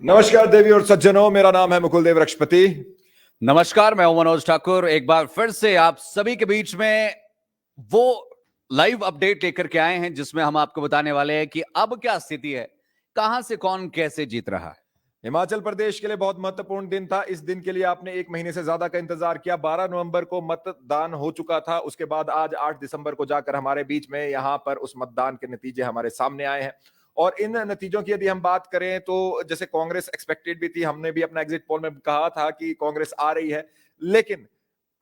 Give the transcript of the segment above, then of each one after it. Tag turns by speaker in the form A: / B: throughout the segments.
A: नमस्कार देवी और सज्जनों, मेरा नाम है मुकुल देव रक्षपति।
B: नमस्कार, मैं हूं मनोज ठाकुर। एक बार फिर से आप सभी के बीच में वो लाइव अपडेट लेकर के आए हैं जिसमें हम आपको बताने वाले हैं कि अब क्या स्थिति है, कहां से कौन कैसे जीत रहा है।
A: हिमाचल प्रदेश के लिए बहुत महत्वपूर्ण दिन था। इस दिन के लिए आपने एक महीने से ज्यादा का इंतजार किया। 12 नवंबर को मतदान हो चुका था। उसके बाद आज 8 दिसंबर को जाकर हमारे बीच में यहाँ पर उस मतदान के नतीजे हमारे सामने आए हैं। और इन नतीजों की यदि हम बात करें तो जैसे कांग्रेस एक्सपेक्टेड भी थी, हमने भी अपना एग्जिट पोल में कहा था कि कांग्रेस आ रही है, लेकिन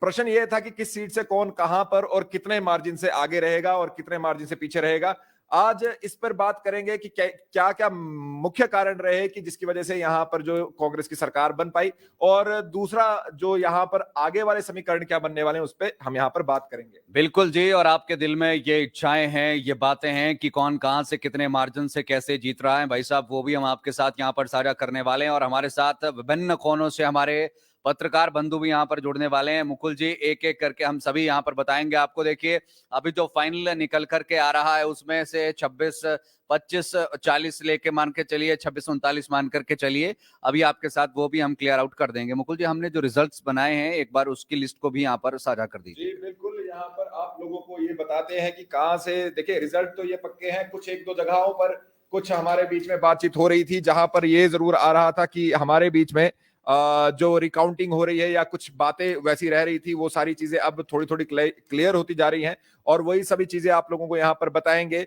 A: प्रश्न यह था कि किस सीट से कौन कहां पर और कितने मार्जिन से आगे रहेगा और कितने मार्जिन से पीछे रहेगा। आज इस पर बात करेंगे कि क्या क्या मुख्य कारण रहे कि जिसकी वजह से यहां पर जो कांग्रेस की सरकार बन पाई, और दूसरा जो यहां पर आगे वाले समीकरण क्या बनने वाले हैं उस पर हम यहां पर बात करेंगे।
B: बिल्कुल जी, और आपके दिल में ये इच्छाएं हैं, ये बातें हैं कि कौन कहां से कितने मार्जिन से कैसे जीत रहा है, भाई साहब, वो भी हम आपके साथ यहां पर साझा करने वाले हैं। और हमारे साथ विभिन्न कोनों से हमारे पत्रकार बंधु भी यहां पर जुड़ने वाले हैं। मुकुल जी, एक एक करके हम सभी यहां पर बताएंगे आपको। देखिए, अभी जो फाइनल निकल करके आ रहा है उसमें से 26, 25, 40 लेके मान के चलिए, 26, 39 मान करके चलिए। अभी आपके साथ वो भी हम क्लियर आउट कर देंगे। मुकुल जी, हमने जो रिजल्ट्स बनाए हैं एक बार उसकी लिस्ट को भी यहाँ पर साझा कर दीजिए।
A: जी बिल्कुल, यहाँ पर आप लोगों को ये बताते हैं कि कहां से। देखिए, रिजल्ट तो ये पक्के हैं। कुछ एक दो जगहों पर कुछ हमारे बीच में बातचीत हो रही थी जहां पर ये जरूर आ रहा था कि हमारे बीच में जो रिकाउंटिंग हो रही है या कुछ बातें वैसी रह रही थी, वो सारी चीजें अब थोड़ी थोड़ी क्लियर होती जा रही हैं। और वही सभी चीजें आप लोगों को यहाँ पर बताएंगे।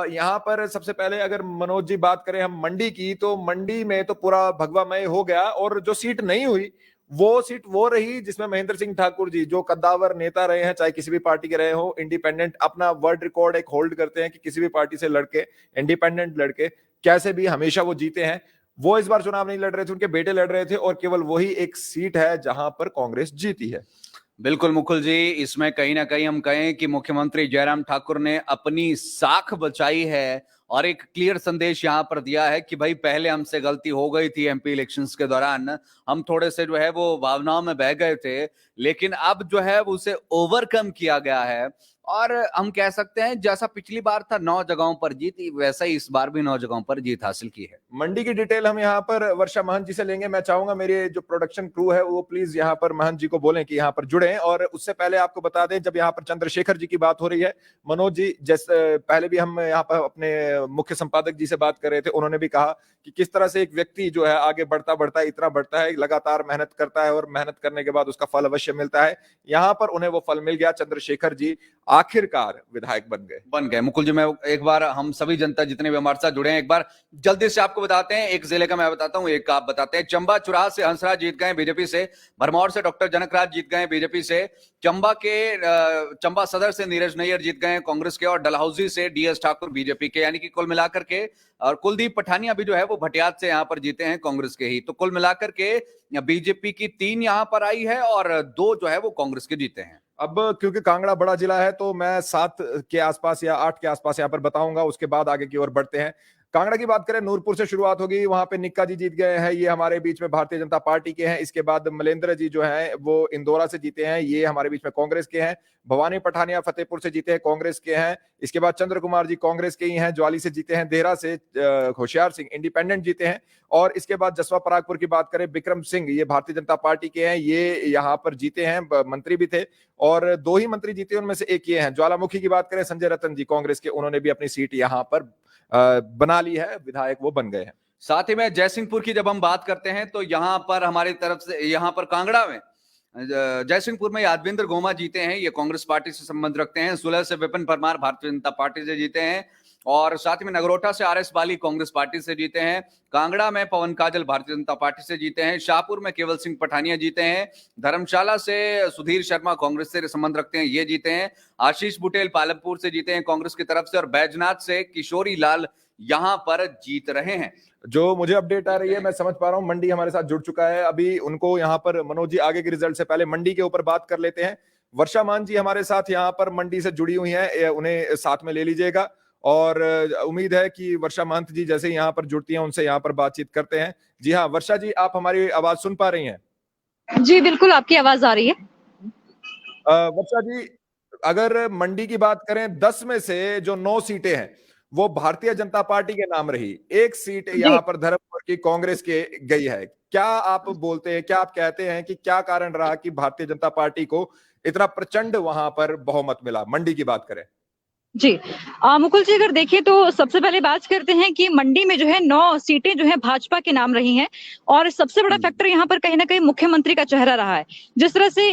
A: यहाँ पर सबसे पहले अगर मनोज जी बात करें हम मंडी की, तो मंडी में तो पूरा भगवामय हो गया। और जो सीट नहीं हुई वो सीट वो रही जिसमें महेंद्र सिंह ठाकुर जी, जो कद्दावर नेता रहे हैं, चाहे किसी भी पार्टी के रहे हो, इंडिपेंडेंट, अपना वर्ल्ड रिकॉर्ड एक होल्ड करते हैं कि किसी भी पार्टी से लड़के, इंडिपेंडेंट लड़के कैसे भी हमेशा वो जीते हैं। वो इस बार चुनाव नहीं लड़ रहे थे, उनके बेटे लड़ रहे थे, और केवल वही एक सीट है जहां पर कांग्रेस जीती है।
B: बिल्कुल मुकुल जी, इसमें कहीं ना कहीं हम कहें कि मुख्यमंत्री जयराम ठाकुर ने अपनी साख बचाई है और एक क्लियर संदेश यहां पर दिया है कि भाई, पहले हमसे गलती हो गई थी एमपी इलेक्शंस के दौरान, हम थोड़े से जो है वो भावनाओं में बह गए थे, लेकिन अब जो है उसे ओवरकम किया गया है। और हम कह सकते हैं जैसा पिछली बार था 9 जगहों पर जीत, वैसा ही इस बार भी 9 जगहों पर जीत हासिल की है।
A: मंडी की डिटेल हम यहाँ पर वर्षा महंत जी से लेंगे। मैं चाहूंगा मेरे जो प्रोडक्शन क्रू है वो प्लीज यहाँ पर महंत जी को बोलें कि यहाँ पर जुड़े। और उससे पहले आपको बता दें, जब यहाँ पर चंद्रशेखर जी की बात हो रही है, मनोज जी, जैसे पहले भी हम यहाँ पर अपने मुख्य संपादक जी से बात कर रहे थे, उन्होंने भी कहा कि किस तरह से एक व्यक्ति जो है आगे बढ़ता बढ़ता इतना बढ़ता है, लगातार मेहनत करता है और मेहनत करने के बाद उसका फल अवश्य मिलता है। यहाँ पर उन्हें वो फल मिल गया। चंद्रशेखर जी आखिरकार विधायक बन गए।
B: मुकुल जी, मैं एक बार हम सभी जनता जितने भी हमारे साथ जुड़े हैं, एक बार जल्दी से आपको बताते हैं। एक जिले का मैं बताता हूं, एक आप बताते हैं। चंबा चुराह से हंसराज जीत गए बीजेपी से, भरमौर से डॉक्टर जनकराज जीत गए बीजेपी से, चंबा सदर से नीरज नैयर जीत गए कांग्रेस के, और डलहौजी से डीएस ठाकुर बीजेपी के। यानी कि कुल मिलाकर के, और कुलदीप पठानिया भी जो है वो भटियात से यहां पर जीते हैं कांग्रेस के ही। तो कुल मिलाकर के बीजेपी की 3 यहां पर आई है और 2 जो है वो कांग्रेस के जीते हैं।
A: अब क्योंकि कांगड़ा बड़ा जिला है तो मैं 7 के आसपास या 8 के आसपास यहाँ पर बताऊंगा, उसके बाद आगे की ओर बढ़ते हैं। कांगड़ा की बात करें, नूरपुर से शुरुआत होगी। वहां पे निक्का जी जीत गए हैं, ये हमारे बीच में भारतीय जनता पार्टी के हैं। इसके बाद मलेंद्र जी जो हैं वो इंदौरा से जीते हैं, ये हमारे बीच में कांग्रेस के हैं। भवानी पठानिया फतेहपुर से जीते हैं, कांग्रेस के हैं। इसके बाद चंद्र कुमार जी कांग्रेस के ही हैं, ज्वाली से जीते हैं। देहरा से होशियार सिंह इंडिपेंडेंट जीते हैं। और इसके बाद जसवा परागपुर की बात करें, विक्रम सिंह, ये भारतीय जनता पार्टी के हैं, ये यहाँ पर जीते हैं, मंत्री भी थे। और 2 ही मंत्री जीते, उनमें से एक ये हैं। ज्वालामुखी की बात करें, संजय रतन जी कांग्रेस के, उन्होंने भी अपनी सीट यहाँ पर बना ली है, विधायक वो बन गए हैं।
B: साथ ही में जयसिंहपुर की जब हम बात करते हैं तो यहां पर हमारी तरफ से, यहां पर कांगड़ा में जयसिंहपुर में यादविंद्र गोमा जीते हैं, ये कांग्रेस पार्टी से संबंध रखते हैं। सुलह से विपिन परमार भारतीय जनता पार्टी से जीते हैं, और साथ ही में नगरोटा से आरएस बाली कांग्रेस पार्टी से जीते हैं। कांगड़ा में पवन काजल भारतीय जनता पार्टी से जीते हैं। शाहपुर में केवल सिंह पठानिया जीते हैं। धर्मशाला से सुधीर शर्मा कांग्रेस से संबंध रखते हैं, ये जीते हैं। आशीष बुटेल पालमपुर से जीते हैं कांग्रेस की तरफ से, और बैजनाथ से किशोरी लाल यहां पर जीत रहे हैं।
A: जो मुझे अपडेट आ रही है, मैं समझ पा रहा हूं मंडी हमारे साथ जुड़ चुका है। अभी उनको यहाँ पर मनोज जी आगे के रिजल्ट से पहले मंडी के ऊपर बात कर लेते हैं। वर्षा मान जी हमारे साथ यहाँ पर मंडी से जुड़ी हुई हैं, उन्हें साथ में ले लीजिएगा। और उम्मीद है कि वर्षा महंत जी जैसे यहाँ पर जुड़ती हैं उनसे यहाँ पर बातचीत करते हैं। जी हाँ, वर्षा जी, आप हमारी आवाज सुन पा रही हैं?
C: जी बिल्कुल, आपकी आवाज आ रही है।
A: वर्षा जी, अगर मंडी की बात करें, 10 में से जो 9 सीटें हैं वो भारतीय जनता पार्टी के नाम रही। एक सीट यहाँ पर धर्मपुर की कांग्रेस के गई है। क्या आप बोलते हैं, क्या आप कहते हैं कि क्या कारण रहा कि भारतीय जनता पार्टी को इतना प्रचंड वहां पर बहुमत मिला? मंडी की बात करें
C: जी मुकुल जी, अगर देखिए तो सबसे पहले बात करते हैं कि मंडी में जो है 9 सीटें जो है भाजपा के नाम रही हैं और सबसे बड़ा फैक्टर यहाँ पर कहीं ना कहीं मुख्यमंत्री का चेहरा रहा है। जिस तरह से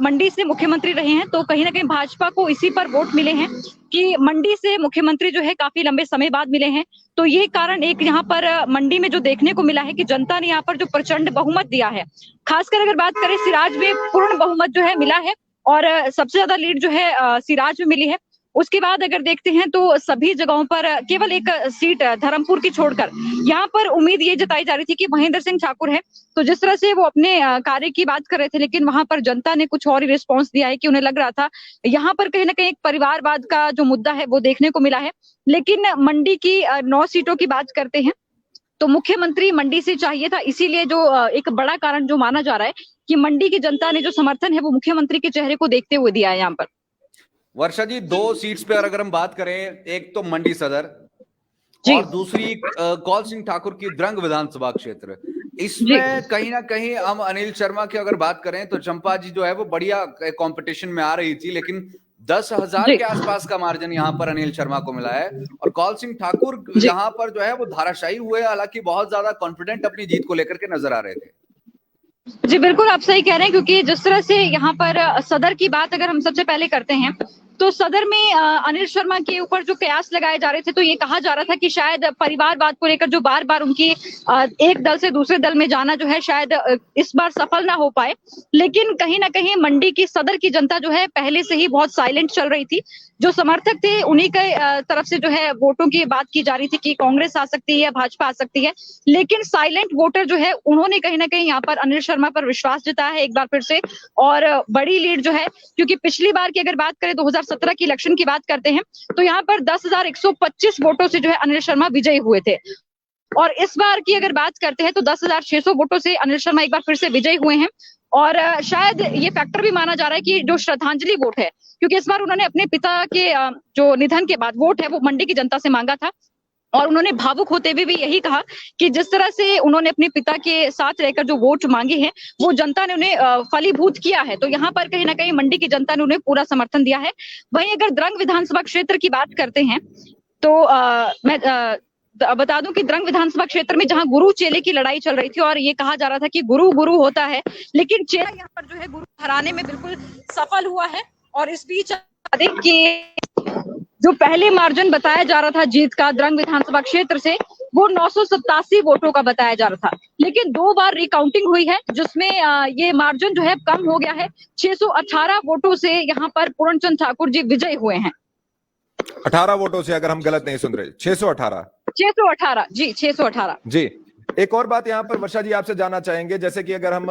C: मंडी से मुख्यमंत्री रहे हैं तो कहीं ना कहीं भाजपा को इसी पर वोट मिले हैं कि मंडी से मुख्यमंत्री जो है काफी लंबे समय बाद मिले हैं। तो ये कारण एक यहाँ पर मंडी में जो देखने को मिला है कि जनता ने यहाँ पर जो प्रचंड बहुमत दिया है, खासकर अगर बात करें सिराज में पूर्ण बहुमत जो है मिला है और सबसे ज्यादा लीड जो है सिराज में मिली है। उसके बाद अगर देखते हैं तो सभी जगहों पर केवल एक सीट धर्मपुर की छोड़कर यहाँ पर उम्मीद ये जताई जा रही थी कि महेंद्र सिंह ठाकुर है। तो जिस तरह से वो अपने कार्य की बात कर रहे थे, लेकिन वहां पर जनता ने कुछ और ही रिस्पॉन्स दिया है कि उन्हें लग रहा था यहाँ पर कहीं ना कहीं एक परिवारवाद का जो मुद्दा है वो देखने को मिला है। लेकिन मंडी की 9 सीटों की बात करते हैं तो मुख्यमंत्री मंडी से चाहिए था, इसीलिए जो एक बड़ा कारण जो माना जा रहा है कि मंडी की जनता ने जो समर्थन है वो मुख्यमंत्री के चेहरे को देखते हुए दिया है यहाँ पर।
B: वर्षा जी, 2 सीट्स पे अगर हम बात करें, एक तो मंडी सदर और दूसरी कौल सिंह ठाकुर की द्रंग विधानसभा क्षेत्र। इसमें कहीं ना कहीं हम अनिल शर्मा की अगर बात करें तो चंपा जी जो है वो बढ़िया कंपटीशन में आ रही थी, लेकिन 10,000 के आसपास का मार्जिन यहाँ पर अनिल शर्मा को मिला है और कौल सिंह ठाकुर यहाँ पर जो है वो धाराशायी हुए, हालांकि बहुत ज्यादा कॉन्फिडेंट अपनी जीत को लेकर के नजर आ रहे थे।
C: जी बिल्कुल, आप सही कह रहे हैं, क्योंकि जिस तरह से यहाँ पर सदर की बात अगर हम सबसे पहले करते हैं तो सदर में अनिल शर्मा के ऊपर जो कयास लगाए जा रहे थे तो ये कहा जा रहा था कि शायद परिवारवाद को लेकर जो बार बार उनकी एक दल से दूसरे दल में जाना जो है शायद इस बार सफल ना हो पाए। लेकिन कहीं ना कहीं मंडी की सदर की जनता जो है पहले से ही बहुत साइलेंट चल रही थी। जो समर्थक थे उन्हीं के तरफ से जो है वोटों की बात की जा रही थी कि कांग्रेस आ सकती है, भाजपा आ सकती है, लेकिन साइलेंट वोटर जो है उन्होंने कहीं ना कहीं यहाँ पर अनिल शर्मा पर विश्वास जताया है एक बार फिर से। और बड़ी लीड जो है, क्योंकि पिछली बार की अगर बात करें 2017 की इलेक्शन की बात करते हैं तो यहाँ पर 10,125 वोटों से जो है अनिल शर्मा विजयी हुए थे और इस बार की अगर बात करते हैं तो 10,600 वोटों से अनिल शर्मा एक बार फिर से विजयी हुए हैं। और शायद ये फैक्टर भी माना जा रहा है कि जो श्रद्धांजलि वोट है, क्योंकि इस बार उन्होंने अपने पिता के जो निधन के बाद वोट है वो मंडी की जनता से मांगा था और उन्होंने भावुक होते हुए भी यही कहा कि जिस तरह से उन्होंने अपने पिता के साथ रहकर जो वोट मांगे हैं वो जनता ने उन्हें फलीभूत किया है। तो यहाँ पर कहीं ना कहीं मंडी की जनता ने उन्हें पूरा समर्थन दिया है। वहीं अगर द्रंग विधानसभा क्षेत्र की बात करते हैं तो मैं बता दूं कि द्रंग विधानसभा क्षेत्र में जहां गुरु चेले की लड़ाई चल रही थी और ये कहा जा रहा था कि गुरु गुरु होता है, लेकिन चेला यहाँ पर जो है गुरु हराने में बिल्कुल सफल हुआ है। और इस बीच जो पहले मार्जिन बताया जा रहा था जीत का द्रंग विधानसभा क्षेत्र से वो 987 वोटों का बताया जा रहा था, लेकिन 2 बार रिकाउंटिंग हुई है जिसमें ये मार्जिन जो है कम हो गया है। 618 वोटों से यहाँ पर पूर्णचंद ठाकुर जी विजयी हुए हैं।
A: 18 वोटों से, अगर हम गलत नहीं सुन रहे,
C: 618 जी, 618
A: जी। एक और बात यहाँ पर वर्षा जी आपसे जानना चाहेंगे, जैसे कि अगर हम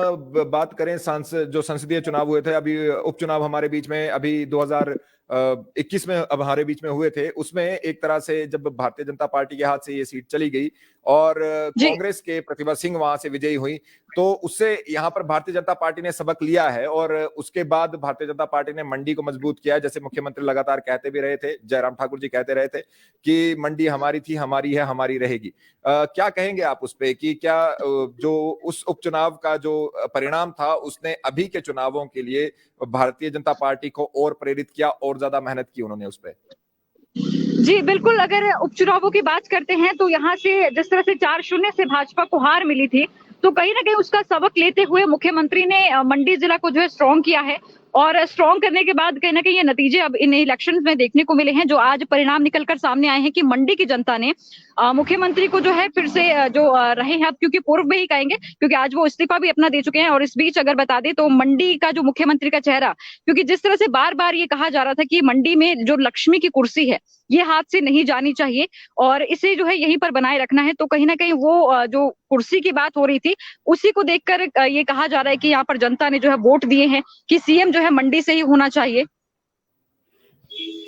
A: बात करें जो संसदीय चुनाव हुए थे, अभी उपचुनाव हमारे बीच में अभी 2021 में अब हमारे बीच में हुए थे, उसमें एक तरह से जब भारतीय जनता पार्टी के हाथ से ये सीट चली गई और कांग्रेस के प्रतिभा सिंह वहां से विजयी हुई, तो उससे यहाँ पर भारतीय जनता पार्टी ने सबक लिया है और उसके बाद भारतीय जनता पार्टी ने मंडी को मजबूत किया है। जैसे मुख्यमंत्री लगातार कहते भी रहे थे, जयराम ठाकुर जी कहते रहे थे कि मंडी हमारी थी, हमारी है, हमारी रहेगी। क्या कहेंगे आप उस पे कि क्या जो उस उपचुनाव का जो परिणाम था उसने अभी के चुनावों के लिए भारतीय जनता पार्टी को और प्रेरित किया और ज्यादा मेहनत की उन्होंने उस पे?
C: जी बिल्कुल, अगर उपचुनावों की बात करते हैं तो यहाँ से जिस तरह से 4-0 से भाजपा को हार मिली थी तो कहीं ना कहीं उसका सबक लेते हुए मुख्यमंत्री ने मंडी जिला को जो है स्ट्रॉन्ग किया है और स्ट्रॉन्ग करने के बाद कहीं ना कहीं ये नतीजे अब इन इलेक्शंस में देखने को मिले हैं, जो आज परिणाम निकलकर सामने आए हैं कि मंडी की जनता ने मुख्यमंत्री को जो है फिर से जो रहे हैं, अब क्योंकि पूर्व में ही कहेंगे क्योंकि आज वो इस्तीफा भी अपना दे चुके हैं। और इस बीच अगर बता दें तो मंडी का जो मुख्यमंत्री का चेहरा, क्योंकि जिस तरह से बार बार ये कहा जा रहा था कि मंडी में जो लक्ष्मी की कुर्सी है ये हाथ से नहीं जानी चाहिए और इसे जो है यहीं पर बनाए रखना है, तो कहीं ना कहीं वो जो कुर्सी की बात हो रही थी उसी को देखकर ये कहा जा रहा है कि यहाँ पर जनता ने जो है वोट दिए हैं कि सीएम जो है मंडी से ही होना चाहिए।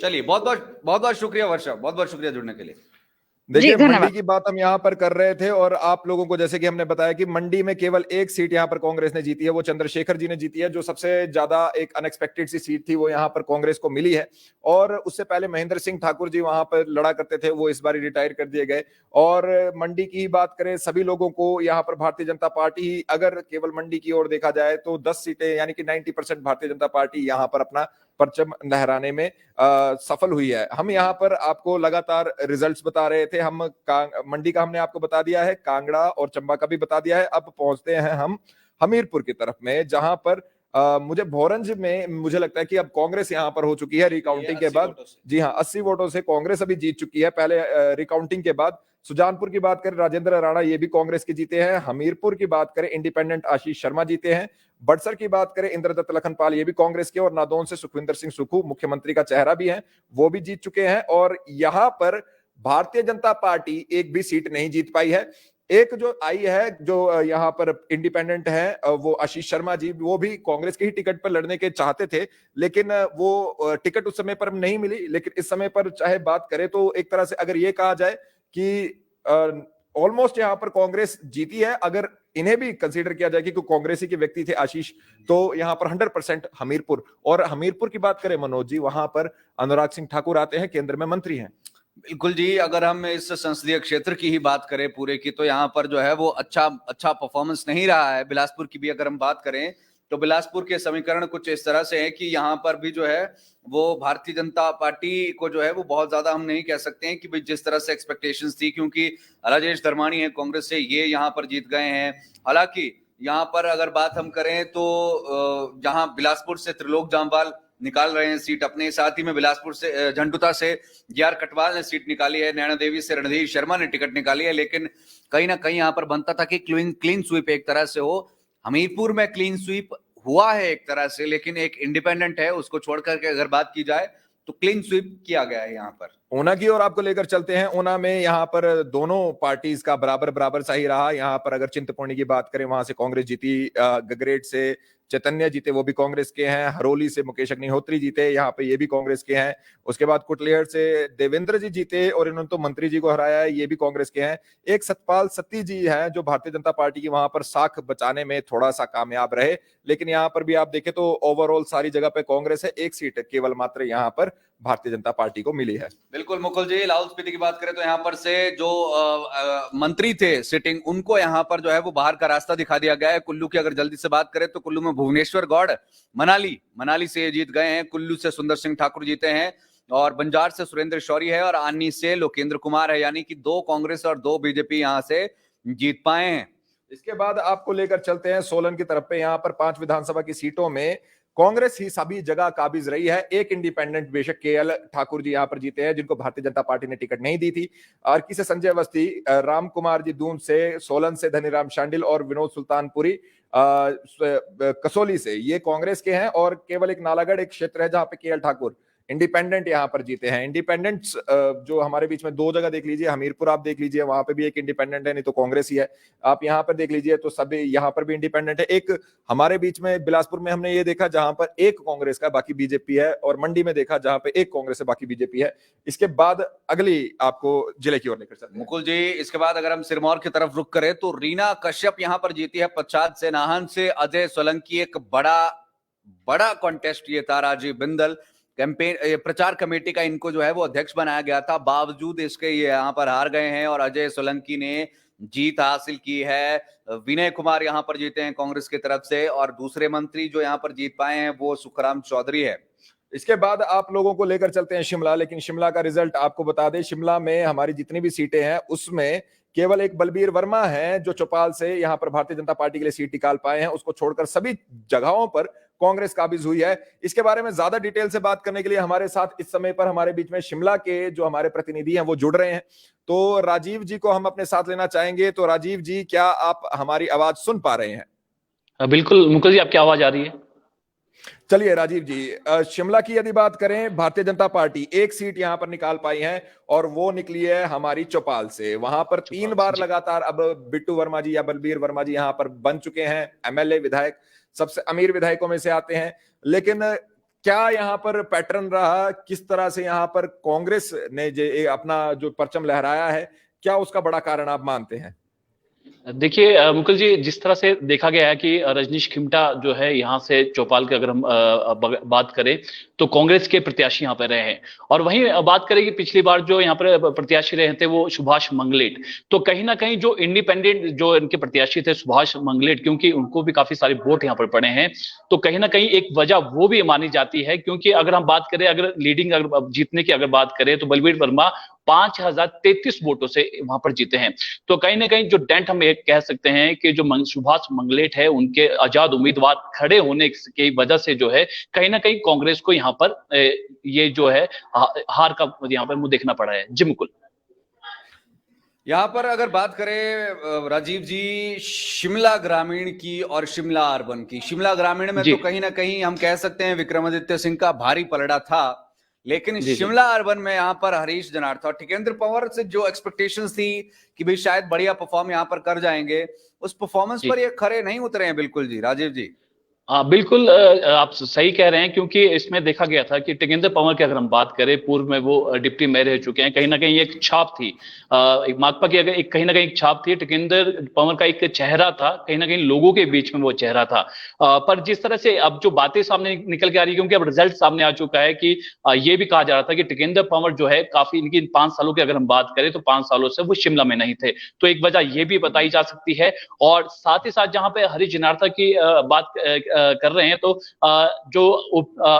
B: चलिए, बहुत बहुत शुक्रिया वर्षा, बहुत बहुत शुक्रिया जुड़ने के लिए।
A: देखिए,
C: धन्यवाद।
A: मंडी की बात हम यहाँ पर कर रहे थे और आप लोगों को जैसे कि हमने बताया कि मंडी में केवल एक सीट यहाँ पर कांग्रेस ने जीती है, वो चंद्रशेखर जी ने जीती है, जो सबसे ज्यादा एक अनएक्सपेक्टेड सी सीट थी, वो यहाँ पर कांग्रेस को मिली है। और उससे पहले महेंद्र सिंह ठाकुर जी वहां पर लड़ा करते थे, वो इस बार रिटायर कर दिए गए। और मंडी की ही बात करें, सभी लोगों को यहाँ पर भारतीय जनता पार्टी ही, अगर केवल मंडी की ओर देखा जाए तो 10 सीटें यानी कि 90% भारतीय जनता पार्टी यहाँ पर अपना परचम लहराने में सफल हुई है। हम यहाँ पर आपको लगातार रिजल्ट्स बता रहे थे। हम मंडी का हमने आपको बता दिया है, कांगड़ा और चंबा का भी बता दिया है। अब पहुंचते हैं हम हमीरपुर की तरफ में, जहां पर मुझे भोरंज में मुझे लगता है कि अब कांग्रेस यहां पर हो चुकी है रिकाउंटिंग के बाद। जी हाँ, 80 वोटों से कांग्रेस अभी जीत चुकी है पहले रिकाउंटिंग के बाद। सुजानपुर की बात करें, राजेंद्र राणा ये भी कांग्रेस के जीते हैं। हमीरपुर की बात करें, इंडिपेंडेंट आशीष शर्मा जीते हैं। बड़सर की बात करें, इंद्रदत्त लखनपाल ये भी कांग्रेस के, और नादौन से सुखविंदर सिंह सुक्खू मुख्यमंत्री का चेहरा भी है, वो भी जीत चुके हैं। और यहां पर भारतीय जनता पार्टी एक भी सीट नहीं जीत पाई है। एक जो आई है, जो यहाँ पर इंडिपेंडेंट है, वो आशीष शर्मा जी, वो भी कांग्रेस के ही टिकट पर लड़ने के चाहते थे, लेकिन वो टिकट उस समय पर नहीं मिली। लेकिन इस समय पर चाहे बात करें तो एक तरह से अगर ये कहा जाए कि ऑलमोस्ट यहाँ पर कांग्रेस जीती है। अगर इन्हें भी कंसीडर किया जाए कि कांग्रेसी के व्यक्ति थे आशीष, तो यहाँ पर 100% हमीरपुर। और हमीरपुर की बात करें मनोज जी, वहां पर अनुराग सिंह ठाकुर आते हैं, केंद्र में मंत्री हैं।
B: बिल्कुल जी, अगर हम इस संसदीय क्षेत्र की ही बात करें पूरे की, तो यहाँ पर जो है वो अच्छा परफॉर्मेंस नहीं रहा है। बिलासपुर की भी अगर हम बात करें तो बिलासपुर के समीकरण कुछ इस तरह से है कि यहाँ पर भी जो है वो भारतीय जनता पार्टी को जो है वो बहुत ज्यादा हम नहीं कह सकते हैं कि भाई जिस तरह से एक्सपेक्टेशंस थी, क्योंकि राजेश धर्माणी है कांग्रेस से, ये यहाँ पर जीत गए हैं। हालांकि यहाँ पर अगर बात हम करें तो जहां बिलासपुर से त्रिलोक जामवाल निकाल रहे हैं सीट अपने, साथ ही में बिलासपुर से झंडुता से जीआर कटवाल ने सीट निकाली है, नैना देवी से रणधीर शर्मा ने टिकट निकाली है। लेकिन कहीं ना कहीं यहाँ पर बनता था कि क्लीन स्वीप एक तरह से हो। हमीरपुर में क्लीन स्वीप हुआ है एक तरह से, लेकिन एक इंडिपेंडेंट है, उसको छोड़ करके अगर बात की जाए तो क्लीन स्वीप किया गया है। यहाँ पर
A: ऊना की ओर आपको लेकर चलते हैं। ऊना में यहाँ पर दोनों पार्टीज का बराबर सही रहा। यहाँ पर अगर चिंतपूर्णी की बात करें, वहां से कांग्रेस जीती, गगरेट से चैतन्य जीते, वो भी कांग्रेस के हैं। हरोली से मुकेश अग्निहोत्री जीते, यहाँ पे ये भी कांग्रेस के हैं। उसके बाद कुटलेहड़ से देवेंद्र जी जीते और इन्होंने तो मंत्री जी को हराया है, ये भी कांग्रेस के हैं। एक सतपाल सत्ती जी हैं जो भारतीय जनता पार्टी की, वहां पर साख बचाने में थोड़ा सा कामयाब रहे। लेकिन यहाँ पर भी आप देखें तो ओवरऑल सारी जगह पे कांग्रेस है। एक सीट केवल मात्र यहाँ पर भारतीय जनता पार्टी को मिली है।
B: बिल्कुल मुकुल जी, लाहौल स्पीति की बात करें तो यहाँ पर से जो मंत्री थे सिटिंग, उनको यहाँ पर जो है वो बाहर का रास्ता दिखा दिया गया है। कुल्लू की अगर जल्दी से बात करें तो कुल्लू में भुवनेश्वर गौड़ मनाली से जीत गए हैं। कुल्लू से सुंदर सिंह ठाकुर जीते हैं और बंजार से सुरेंद्र शौरी है और आनी से लोकेंद्र कुमार है। यानी कि 2 कांग्रेस और 2 बीजेपी यहाँ से जीत पाए हैं।
A: इसके बाद आपको लेकर चलते हैं सोलन की तरफ पे। यहाँ पर 5 विधानसभा की सीटों में कांग्रेस ही सभी जगह काबिज रही है। एक इंडिपेंडेंट बेशक केएल ठाकुर जी यहाँ पर जीते हैं, जिनको भारतीय जनता पार्टी ने टिकट नहीं दी थी। अर्की से संजय अवस्थी, राम कुमार जी दून से, सोलन से धनीराम शांडिल और विनोद सुल्तानपुरी कसौली से, ये कांग्रेस के हैं। और केवल एक नालागढ़ एक क्षेत्र है जहां पे केएल ठाकुर इंडिपेंडेंट यहाँ पर जीते हैं। इंडिपेंडेंट्स जो हमारे बीच में 2 जगह देख लीजिए, हमीरपुर आप देख लीजिए, वहां पे भी एक इंडिपेंडेंट है, नहीं तो कांग्रेस ही है। आप यहाँ पर देख लीजिए तो सभी यहाँ पर भी इंडिपेंडेंट है। एक हमारे बीच में बिलासपुर में हमने ये देखा जहां पर एक कांग्रेस का बाकी बीजेपी है, और मंडी में देखा जहां पे एक कांग्रेस है बाकी बीजेपी है। इसके बाद अगली आपको जिले की ओर लेकर चलते हैं
B: मुकुल जी। इसके बाद अगर हम सिरमौर की तरफ रुक करें तो रीना कश्यप यहाँ पर जीती है पच्छाद से। नाहन से अजय सोलंकी, एक बड़ा कॉन्टेस्ट ये था। राजीव बिंदल कैंपेन प्रचार कमेटी का इनको जो है वो अध्यक्ष बनाया गया था, बावजूद इसके ये यहाँ पर हार गए हैं और अजय सोलंकी ने जीत हासिल की है। विनय कुमार यहाँ पर जीते हैं कांग्रेस की तरफ से, और दूसरे मंत्री जो यहाँ पर जीत पाए हैं वो सुखराम चौधरी है।
A: इसके बाद आप लोगों को लेकर चलते हैं शिमला। लेकिन शिमला का रिजल्ट आपको बता दें, शिमला में हमारी जितनी भी सीटें हैं उसमें केवल एक बलबीर वर्मा है जो चौपाल से यहाँ पर भारतीय जनता पार्टी के लिए सीट निकाल पाए हैं। उसको छोड़कर सभी जगहों पर कांग्रेस काबिज हुई है। इसके बारे में ज्यादा डिटेल से बात करने के लिए हमारे साथ इस समय पर हमारे बीच में शिमला के जो हमारे प्रतिनिधि हैं वो जुड़ रहे हैं। तो राजीव जी को हम अपने साथ लेना चाहेंगे। तो राजीव जी, क्या आप हमारी आवाज सुन पा रहे हैं?
D: बिल्कुल मुकुल जी, आपकी आवाज आ रही है।
A: चलिए राजीव जी, शिमला की यदि बात करें, भारतीय जनता पार्टी एक सीट यहां पर निकाल पाई है और वो निकली है हमारी चौपाल से। वहां पर 3 बार लगातार अब बिट्टू वर्मा जी या बलबीर वर्मा जी यहां पर बन चुके हैं एमएलए, विधायक, सबसे अमीर विधायकों में से आते हैं। लेकिन क्या यहाँ पर पैटर्न रहा, किस तरह से यहाँ पर कांग्रेस ने अपना जो परचम लहराया है, क्या उसका बड़ा कारण आप मानते हैं?
D: देखिए मुकुल जी, जिस तरह से देखा गया है कि रजनीश खिमटा जो है यहाँ से चौपाल की अगर हम बात करें तो कांग्रेस के प्रत्याशी यहाँ पर रहे हैं। और वहीं बात करें कि पिछली बार जो यहाँ पर प्रत्याशी रहे थे वो सुभाष मंगलेट, तो कहीं ना कहीं जो इंडिपेंडेंट जो इनके प्रत्याशी थे सुभाष मंगलेट, क्योंकि उनको भी काफी सारे वोट यहाँ पर पड़े हैं, तो कहीं ना कहीं एक वजह वो भी मानी जाती है। क्योंकि अगर हम बात करें, अगर लीडिंग अगर जीतने की अगर बात करें तो बलवीर वर्मा 5033 वोटों से वहां पर जीते हैं। तो कहीं ना कहीं जो डेंट हम एक कह सकते हैं कि जो सुभाष मंगलेट है उनके आजाद उम्मीदवार खड़े होने की वजह से जो है कहीं ना कहीं कांग्रेस को यहाँ पर ये जो है हार का यहाँ पर मुंह देखना पड़ा है। जी मुकुल,
B: यहाँ पर अगर बात करें राजीव जी, शिमला ग्रामीण की और शिमला अर्बन की, शिमला ग्रामीण में तो कहीं ना कहीं हम कह सकते हैं विक्रमादित्य सिंह का भारी पलड़ा था, लेकिन शिमला अर्बन में यहाँ पर हरीश जनार्थ और टिकेंद्र पंवर से जो एक्सपेक्टेशंस थी कि भाई शायद बढ़िया परफॉर्म यहाँ पर कर जाएंगे, उस परफॉर्मेंस पर ये खरे नहीं उतरे हैं बिल्कुल जी। राजीव जी,
D: हाँ बिल्कुल, आप सही कह रहे हैं, क्योंकि इसमें देखा गया था कि टिकेंद्र पंवर की अगर हम बात करें, पूर्व में वो डिप्टी मेयर रह चुके हैं, कहीं ना कहीं एक छाप थी एक माकपा की, अगर एक कहीं ना कहीं एक छाप थी, टिकेंद्र पंवर का एक चेहरा था, कहीं ना कहीं लोगों के बीच में वो चेहरा था। पर जिस तरह से अब जो बातें सामने निकल के आ रही है, क्योंकि अब रिजल्ट सामने आ चुका है कि ये भी कहा जा रहा था कि टिकेंद्र पंवर जो है काफी इनकी 5 सालों की अगर हम बात करें तो 5 सालों से वो शिमला में नहीं थे, तो एक वजह ये भी बताई जा सकती है। और साथ ही साथ जहां पे हरीश जनार्थ की बात कर रहे हैं, तो जो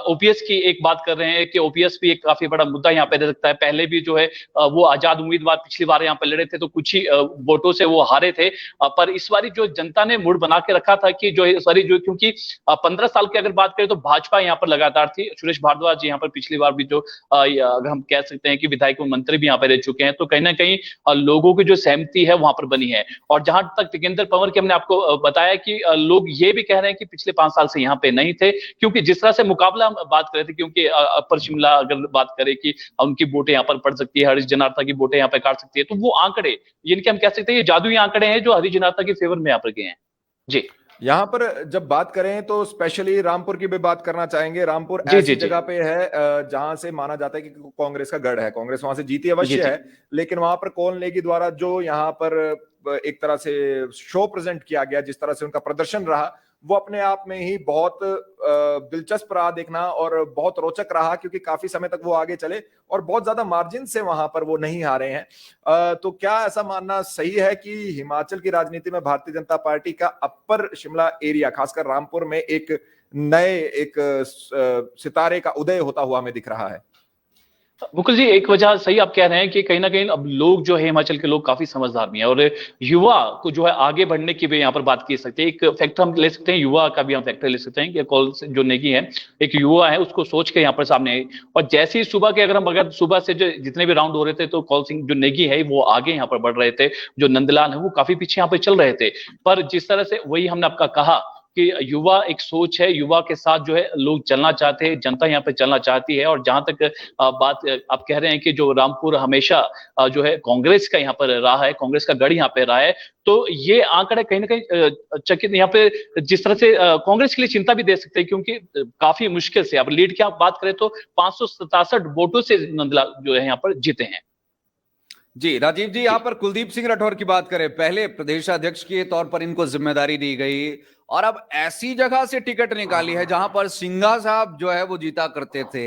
D: ओपीएस की एक बात कर रहे हैं कि ओपीएस भी एक काफी बड़ा मुद्दा यहाँ पे रह सकता है। पहले भी जो है वो आजाद उम्मीदवार पिछली बार यहाँ पे लड़े थे तो कुछ ही वोटों से वो हारे थे, पर इस बार जो जनता ने मूड बना के रखा था कि जो इस बार जो, क्योंकि 15 साल की अगर बात करें तो भाजपा यहाँ पर लगातार थी। सुरेश भारद्वाज यहाँ पर पिछली बार भी जो अगर हम कह सकते हैं कि विधायक मंत्री भी यहाँ पे रह चुके हैं, तो कहीं ना कहीं लोगों की जो सहमति है वहां पर बनी है। और जहां तक टिकेंद्र पंवर की हमने आपको बताया कि लोग ये भी कह रहे हैं कि पिछले 5 साल से यहाँ पे नहीं थे, क्योंकि जिस तरह से मुकाबला हम बात कर रहे थे, क्योंकि अपर शिमला अगर बात करें कि उनकी वोटें यहाँ पर पड़ सकती है, हरीश जनार्थ की वोटें यहाँ पे काट सकती है, तो वो आंकड़े जिनके हम कह सकते हैं ये जादुई आंकड़े हैं जो हरीश जनार्थ के फेवर में यहाँ पर गए हैं। जी,
A: यहाँ पर जब बात करें तो स्पेशली रामपुर की भी बात करना चाहेंगे। रामपुर ऐसी जगह पे है जहां से माना जाता है कि कांग्रेस का गढ़ है, कांग्रेस वहां से जीती अवश्य है, लेकिन वहां पर कौन नेगी द्वारा जो यहाँ पर एक तरह से शो प्रेजेंट किया गया, जिस तरह से उनका प्रदर्शन रहा, वो अपने आप में ही बहुत दिलचस्प रहा देखना और बहुत रोचक रहा, क्योंकि काफी समय तक वो आगे चले और बहुत ज्यादा मार्जिन से वहां पर वो नहीं हारे हैं। तो क्या ऐसा मानना सही है कि हिमाचल की राजनीति में भारतीय जनता पार्टी का अपर शिमला एरिया, खासकर रामपुर में एक नए सितारे का उदय होता हुआ हमें दिख रहा है?
D: मुकुल जी, एक वजह सही आप कह रहे हैं कि कहीं ना कहीं अब लोग जो है हिमाचल के लोग काफी समझदार भी हैं, और युवा को जो है आगे बढ़ने की भी यहाँ पर बात की सकते हैं। एक फैक्टर हम ले सकते हैं, युवा का भी हम फैक्टर ले सकते हैं कि कॉल जो नेगी है, एक युवा है, उसको सोच के यहाँ पर सामने आई। और जैसे ही सुबह के अगर सुबह से जो जितने भी राउंड हो रहे थे, तो कौल सिंह जो नेगी है वो आगे यहाँ पर बढ़ रहे थे, जो नंदलाल है वो काफी पीछे यहाँ पर चल रहे थे। पर जिस तरह से वही हमने आपका कहा कि युवा एक सोच है, युवा के साथ जो है लोग चलना चाहते हैं, जनता यहाँ पे चलना चाहती है। और जहां तक बात आप कह रहे हैं कि जो रामपुर हमेशा जो है कांग्रेस का यहाँ पर रहा है, कांग्रेस का गढ़ यहाँ पे रहा है, तो ये आंकड़े कहीं ना कहीं चकित यहाँ पे जिस तरह से कांग्रेस के लिए चिंता भी दे सकते हैं, क्योंकि काफी मुश्किल से अब लीड की आप बात करें तो 567 वोटों से नंदलाल जो है यहाँ पर जीते हैं।
B: जी राजीव जी, यहाँ पर कुलदीप सिंह राठौर की बात करें, पहले प्रदेशाध्यक्ष के तौर पर इनको जिम्मेदारी दी गई और अब ऐसी जगह से टिकट निकाली है जहां पर सिंघा साहब जो है वो जीता करते थे,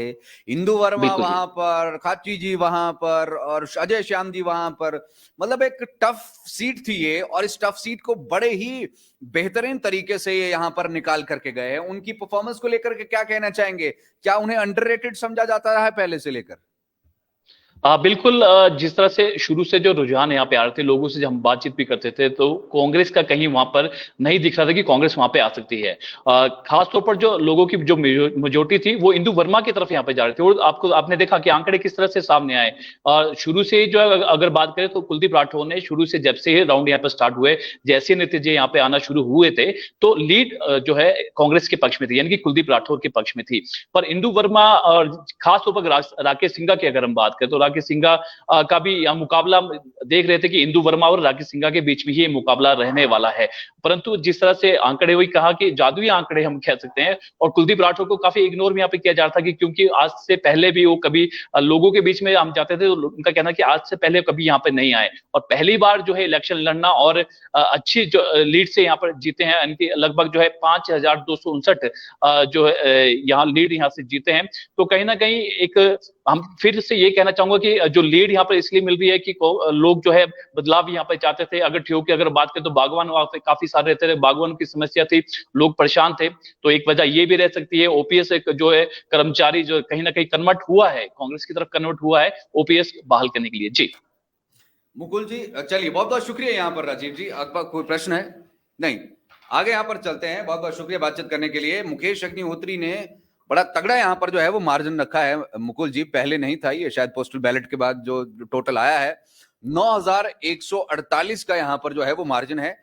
B: इंदु वर्मा वहां पर, खाची जी वहां पर और अजय श्याम जी वहां पर। मतलब एक टफ सीट थी ये, और इस टफ सीट को बड़े ही बेहतरीन तरीके से ये यहाँ पर निकाल करके गए हैं। उनकी परफॉर्मेंस को लेकर के क्या कहना चाहेंगे? क्या उन्हें अंडररेटेड समझा जाता है पहले से लेकर?
D: बिल्कुल, जिस तरह से शुरू से जो रुझान यहाँ पे आ रहे थे, लोगों से जब हम बातचीत भी करते थे तो कांग्रेस का कहीं वहां पर नहीं दिख रहा था कि कांग्रेस वहां पे आ सकती है। खासतौर पर जो लोगों की जो मेजोरिटी थी वो इंदु वर्मा की तरफ यहाँ पे जा रहे थे, और आपने देखा कि आंकड़े किस तरह से सामने आए। शुरू से ही जो है अगर बात करें तो कुलदीप राठौर ने शुरू से जब से राउंड यहाँ पे स्टार्ट हुए, जैसे नतीजे यहाँ पे आना शुरू हुए थे, तो लीड जो है कांग्रेस के पक्ष में थी, यानी कि कुलदीप राठौर के पक्ष में थी। पर इंदु वर्मा और खासतौर पर राकेश सिंघा की अगर हम बात करें तो राकेश सिंघा का भी यहाँ मुकाबला देख रहे थे कि इंदु वर्मा और राकेश सिंघा के बीच में ही मुकाबला रहने वाला है। परंतु जिस तरह से आंकड़े वही कहा कि जादुई आंकड़े हम कह सकते हैं, और कुलदीप राठौर को काफी इग्नोर भी यहाँ पे किया जा रहा था कि क्योंकि आज से पहले भी वो कभी लोगों के बीच में हम जाते थे, तो उनका कहना कि आज से पहले कभी यहाँ पे नहीं आए, और पहली बार जो है इलेक्शन लड़ना और अच्छी जो लीड से यहाँ पर जीते हैं, यानी कि लगभग जो है 5259 जो है यहाँ लीड यहाँ से जीते हैं। तो कहीं ना कहीं एक हम फिर से ये कहना चाहूंगा कि जो लीड यहाँ पर इसलिए मिल रही है कि लोग जो है बदलाव यहाँ पर चाहते थे। अगर ठियो की अगर बात करें तो बागवान वहां पे काफी सारे रहते थे, बागवान की समस्या थी, लोग परेशान थे, तो एक वजह ये भी रह सकती है। ओपीएस एक जो है कर्मचारी जो कहीं ना कहीं कन्वर्ट हुआ है, कांग्रेस की तरफ कन्वर्ट हुआ है ओपीएस बहाल करने के लिए। जी
B: मुकुल जी, चलिए बहुत बहुत शुक्रिया यहाँ पर राजीव जी। आपका कोई प्रश्न है? नहीं, आगे यहाँ पर चलते हैं। बहुत बहुत शुक्रिया बातचीत करने के लिए। मुकेश अग्निहोत्री ने बड़ा तगड़ा यहाँ पर जो है वो मार्जिन रखा है मुकुल जी, पहले नहीं था ये, शायद पोस्टल बैलेट के बाद जो टोटल आया है 9148 का यहाँ पर जो है वो मार्जिन है।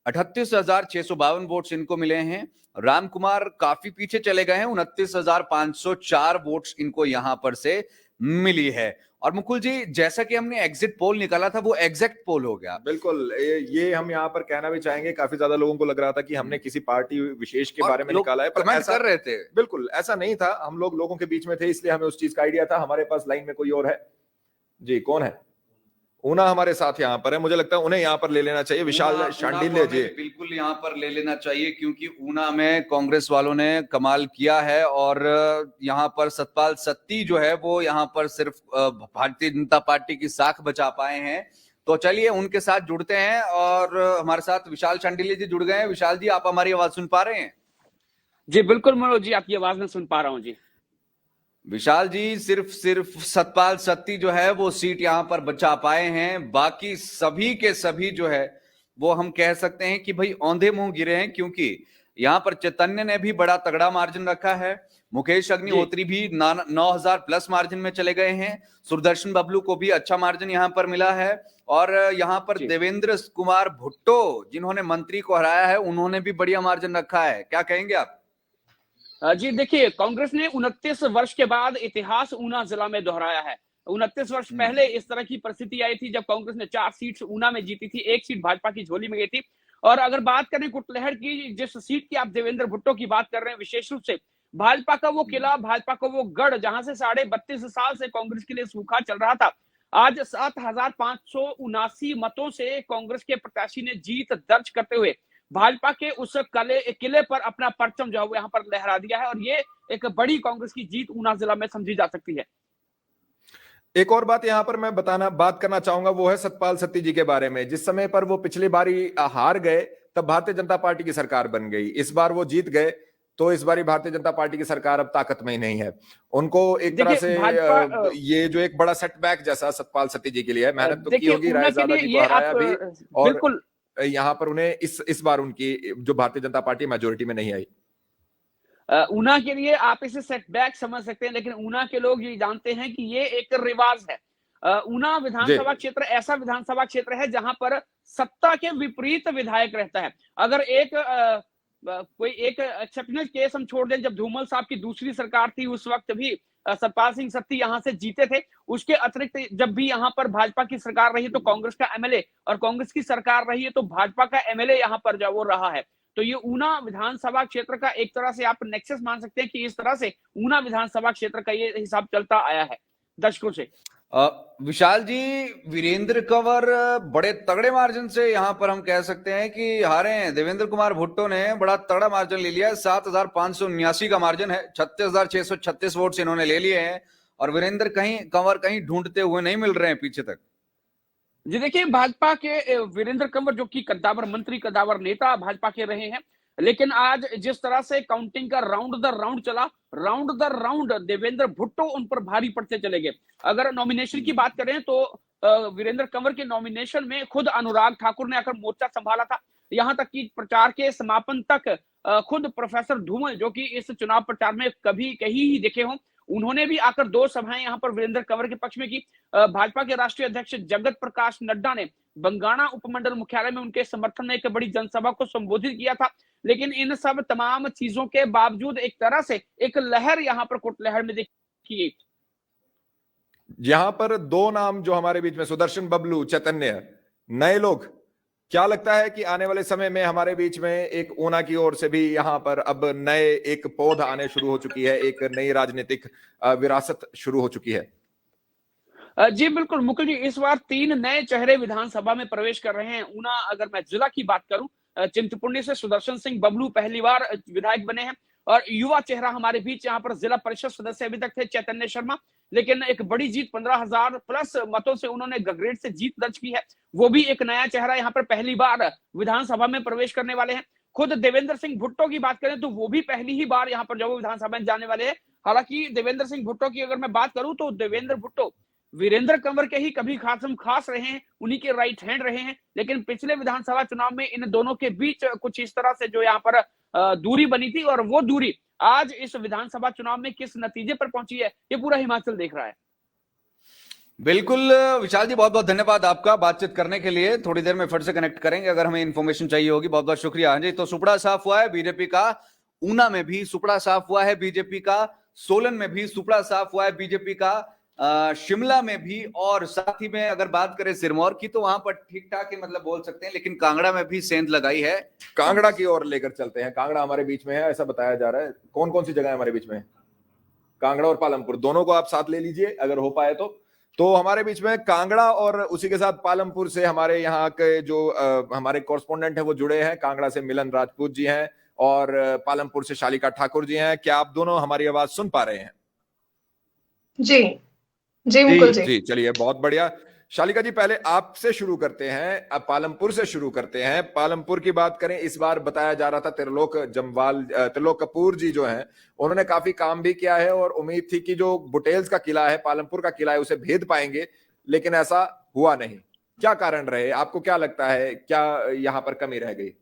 B: 38,652 वोट्स इनको मिले हैं। राम कुमार काफी पीछे चले गए हैं, 29,504 वोट्स इनको यहां पर से मिली है। और मुकुल जी, जैसा कि हमने एग्जिट पोल निकाला था वो एग्जैक्ट पोल हो गया।
A: बिल्कुल, ये हम यहाँ पर कहना भी चाहेंगे, काफी ज्यादा लोगों को लग रहा था कि हमने किसी पार्टी विशेष के बारे में निकाला है, पर ऐसा
B: कर रहे थे।
A: बिल्कुल ऐसा नहीं था। हम लोगों के बीच में थे, इसलिए हमें उस चीज का आइडिया था। हमारे पास लाइन में कोई और है जी, कौन है? ऊना हमारे साथ यहाँ पर है, मुझे लगता है उन्हें यहाँ पर ले लेना चाहिए। विशाल शांडिल्य जी,
B: बिल्कुल यहाँ पर ले लेना चाहिए, क्योंकि ऊना में कांग्रेस वालों ने कमाल किया है। और यहाँ पर सतपाल सत्ती जो है वो यहाँ पर सिर्फ भारतीय जनता पार्टी की साख बचा पाए हैं। तो चलिए उनके साथ जुड़ते हैं, और हमारे साथ विशाल शांडिल्य जी जुड़ गए हैं। विशाल जी, आप हमारी आवाज सुन पा रहे हैं?
E: जी बिल्कुल मनोज जी, आपकी आवाज में सुन पा रहा हूँ जी।
B: विशाल जी, सिर्फ सतपाल सत्ती जो है वो सीट यहां पर बचा पाए हैं, बाकी सभी के सभी जो है वो हम कह सकते हैं कि भाई औंधे मुंह गिरे हैं, क्योंकि यहां पर चैतन्य ने भी बड़ा तगड़ा मार्जिन रखा है। मुकेश अग्निहोत्री भी 9,000 प्लस मार्जिन में चले गए हैं। सुदर्शन बबलू को भी अच्छा मार्जिन यहां पर मिला है। और यहां पर देवेंद्र कुमार भुट्टो, जिन्होंने मंत्री को हराया है, उन्होंने भी बढ़िया मार्जिन रखा है। क्या कहेंगे आप?
E: जी देखिए, कांग्रेस ने 29 वर्ष के बाद इतिहास ऊना जिला में दोहराया है। 29 वर्ष पहले इस तरह की परिस्थिति आई थी जब कांग्रेस ने 4 सीट ऊना में जीती थी, 1 सीट भाजपा की झोली में गई थी। और अगर बात करें कुटलहड़ की, जिस सीट की आप देवेंद्र भुट्टो की बात कर रहे हैं, विशेष रूप से भाजपा का वो किला, भाजपा का वो गढ़, जहां से 32.5 साल से कांग्रेस के लिए सूखा चल रहा था, आज 7,579 मतों से कांग्रेस के प्रत्याशी ने जीत दर्ज करते हुए भाजपा के उस किले पर अपना परचम जो है वो यहाँ पर लहरा दिया है। और ये एक बड़ी कांग्रेस की जीत ऊना जिला में समझी जा सकती है।
A: एक और बात यहाँ पर मैं बात करना चाहूंगा, वो है सतपाल सत्ती जी के बारे में। जिस समय पर वो पिछली बारी हार गए, तब भारतीय जनता पार्टी की सरकार बन गई। इस बार वो जीत गए, तो इस बारी भारतीय जनता पार्टी की सरकार अब ताकत में ही नहीं है। उनको एक तरह से ये जो एक बड़ा सेटबैक जैसा सतपाल सत्ती जी के लिए है। मेहनत तो की होगी, रायजादा जी को हराया भी, और यहाँ पर उन्हें इस बार उनकी जो भारतीय जनता पार्टी मेजोरिटी में नहीं आई।
E: ऊना के लिए आप इसे सेटबैक समझ सकते हैं, लेकिन ऊना के लोग ये जानते हैं कि ये एक रिवाज है। ऊना विधानसभा क्षेत्र ऐसा विधानसभा क्षेत्र है जहां पर सत्ता के विपरीत विधायक रहता है। अगर कोई एक एक्सेप्शनल केस हम छोड़ दें, जब धूमल साहब की दूसरी सरकार थी, उस वक्त भी सतपाल सिंह सत्ती यहां से जीते थे। उसके अतिरिक्त जब भी यहां पर भाजपा की सरकार रही तो कांग्रेस का एमएलए, और कांग्रेस की सरकार रही है तो भाजपा का एमएलए यहां पर जो वो रहा है। तो ये ऊना विधानसभा क्षेत्र का एक तरह से आप नेक्सस मान सकते हैं कि इस तरह से ऊना विधानसभा क्षेत्र का ये हिसाब चलता आया है दशकों से।
B: विशाल जी, वीरेंद्र कंवर बड़े तगड़े मार्जिन से यहाँ पर हम कह सकते हैं कि हारे हैं। देवेंद्र कुमार भुट्टो ने बड़ा तगड़ा मार्जिन ले लिया है, 7,579 का मार्जिन है। 36,636 वोट्स इन्होंने ले लिए हैं, और वीरेंद्र कंवर कहीं ढूंढते हुए नहीं मिल रहे हैं पीछे तक।
E: जी देखिए, भाजपा के वीरेंद्र कंवर जो कि कद्दावर मंत्री, कद्दावर नेता भाजपा के रहे हैं, लेकिन आज जिस तरह से काउंटिंग का round the round Devendra Bhutto उन पर भारी पड़ते चले गए। अगर नॉमिनेशन की बात करें तो वीरेंद्र कंवर के नॉमिनेशन में खुद अनुराग ठाकुर ने आकर मोर्चा संभाला था। यहां तक कि प्रचार के समापन तक खुद प्रोफेसर धूमल, जो कि इस चुनाव प्रचार में कभी कहीं ही दिखे हों, उन्होंने भी आकर 2 सभाएं यहां पर वीरेंद्र कंवर के पक्ष में की। भाजपा के राष्ट्रीय अध्यक्ष जगत प्रकाश नड्डा ने बंगाणा उपमंडल मुख्यालय में उनके समर्थन में एक बड़ी जनसभा को संबोधित किया था। लेकिन इन सब तमाम चीजों के बावजूद एक तरह से एक लहर यहां पर कुटलहड़ में देखी गई।
A: यहाँ पर दो नाम जो हमारे बीच में, सुदर्शन, बबलू, चैतन्य, नए लोग, क्या लगता है कि आने वाले समय में हमारे बीच में एक ऊना की ओर से भी यहाँ पर अब नए एक पौध आने शुरू हो चुकी है, एक नई राजनीतिक विरासत शुरू हो चुकी है?
E: जी बिल्कुल मुकुल जी, इस बार 3 नए चेहरे विधानसभा में प्रवेश कर रहे हैं। ऊना, अगर मैं जिला की बात करूं, चिंतपूर्णी से सुदर्शन सिंह बबलू पहली बार विधायक बने हैं, और युवा चेहरा हमारे बीच यहाँ पर जिला परिषद सदस्य अभी तक थे चैतन्य शर्मा, लेकिन एक बड़ी जीत 15,000 प्लस मतों से उन्होंने गगरेट से जीत दर्ज की है। वो भी एक नया चेहरा यहाँ पर पहली बार विधानसभा में प्रवेश करने वाले हैं। खुद देवेंद्र सिंह भुट्टो की बात करें तो वो भी पहली ही बार यहाँ पर जो विधानसभा में जाने वाले हैं। हालांकि देवेंद्र सिंह भुट्टो की अगर मैं बात करूं तो देवेंद्र भुट्टो वीरेंद्र कंवर के ही कभी खास रहे हैं, उन्हीं के राइट हैंड रहे हैं, लेकिन पिछले विधानसभा चुनाव में इन दोनों के बीच कुछ इस तरह से जो यहाँ पर दूरी बनी थी, और वो दूरी आज इस विधानसभा चुनाव में किस नतीजे पर पहुंची है, ये पूरा हिमाचल देख रहा है।
B: बिल्कुल विशाल जी, बहुत बहुत धन्यवाद आपका बातचीत करने के लिए। थोड़ी देर में फिर से कनेक्ट करेंगे अगर हमें इन्फॉर्मेशन चाहिए होगी। बहुत बहुत शुक्रिया। हाँ जी, तो सुपड़ा साफ हुआ है बीजेपी का, ऊना में भी सुपड़ा साफ हुआ है बीजेपी का, सोलन में भी सुपड़ा साफ हुआ है बीजेपी का, शिमला में भी, और साथ ही में अगर बात करें सिरमौर की तो वहां पर ठीक ठाक ही मतलब बोल सकते हैं, लेकिन कांगड़ा में भी सेंध लगाई है।
A: कांगड़ा की ओर लेकर चलते हैं। कांगड़ा हमारे बीच में है ऐसा बताया जा रहा है। कौन कौन सी जगह है हमारे बीच में? कांगड़ा और पालमपुर, दोनों को आप साथ ले लीजिए अगर हो पाए तो हमारे बीच में कांगड़ा और उसी के साथ पालमपुर से हमारे यहाँ के जो हमारे कॉरेस्पोंडेंट है वो जुड़े हैं। कांगड़ा से मिलन राजपूत जी हैं और पालमपुर से शालिका ठाकुर जी हैं। क्या आप दोनों हमारी आवाज सुन पा रहे हैं?
F: जी मुकुल जी।
A: जी चलिए, बहुत बढ़िया। शालिका जी, पहले आपसे शुरू करते हैं, अब पालमपुर से शुरू करते हैं। पालमपुर की बात करें, इस बार बताया जा रहा था त्रिलोक कपूर जी जो हैं उन्होंने काफी काम भी किया है और उम्मीद थी कि जो बुटेल्स का किला है, पालमपुर का किला है, उसे भेद पाएंगे, लेकिन ऐसा हुआ नहीं। क्या कारण रहे? आपको क्या लगता है, क्या यहाँ पर कमी रह गई?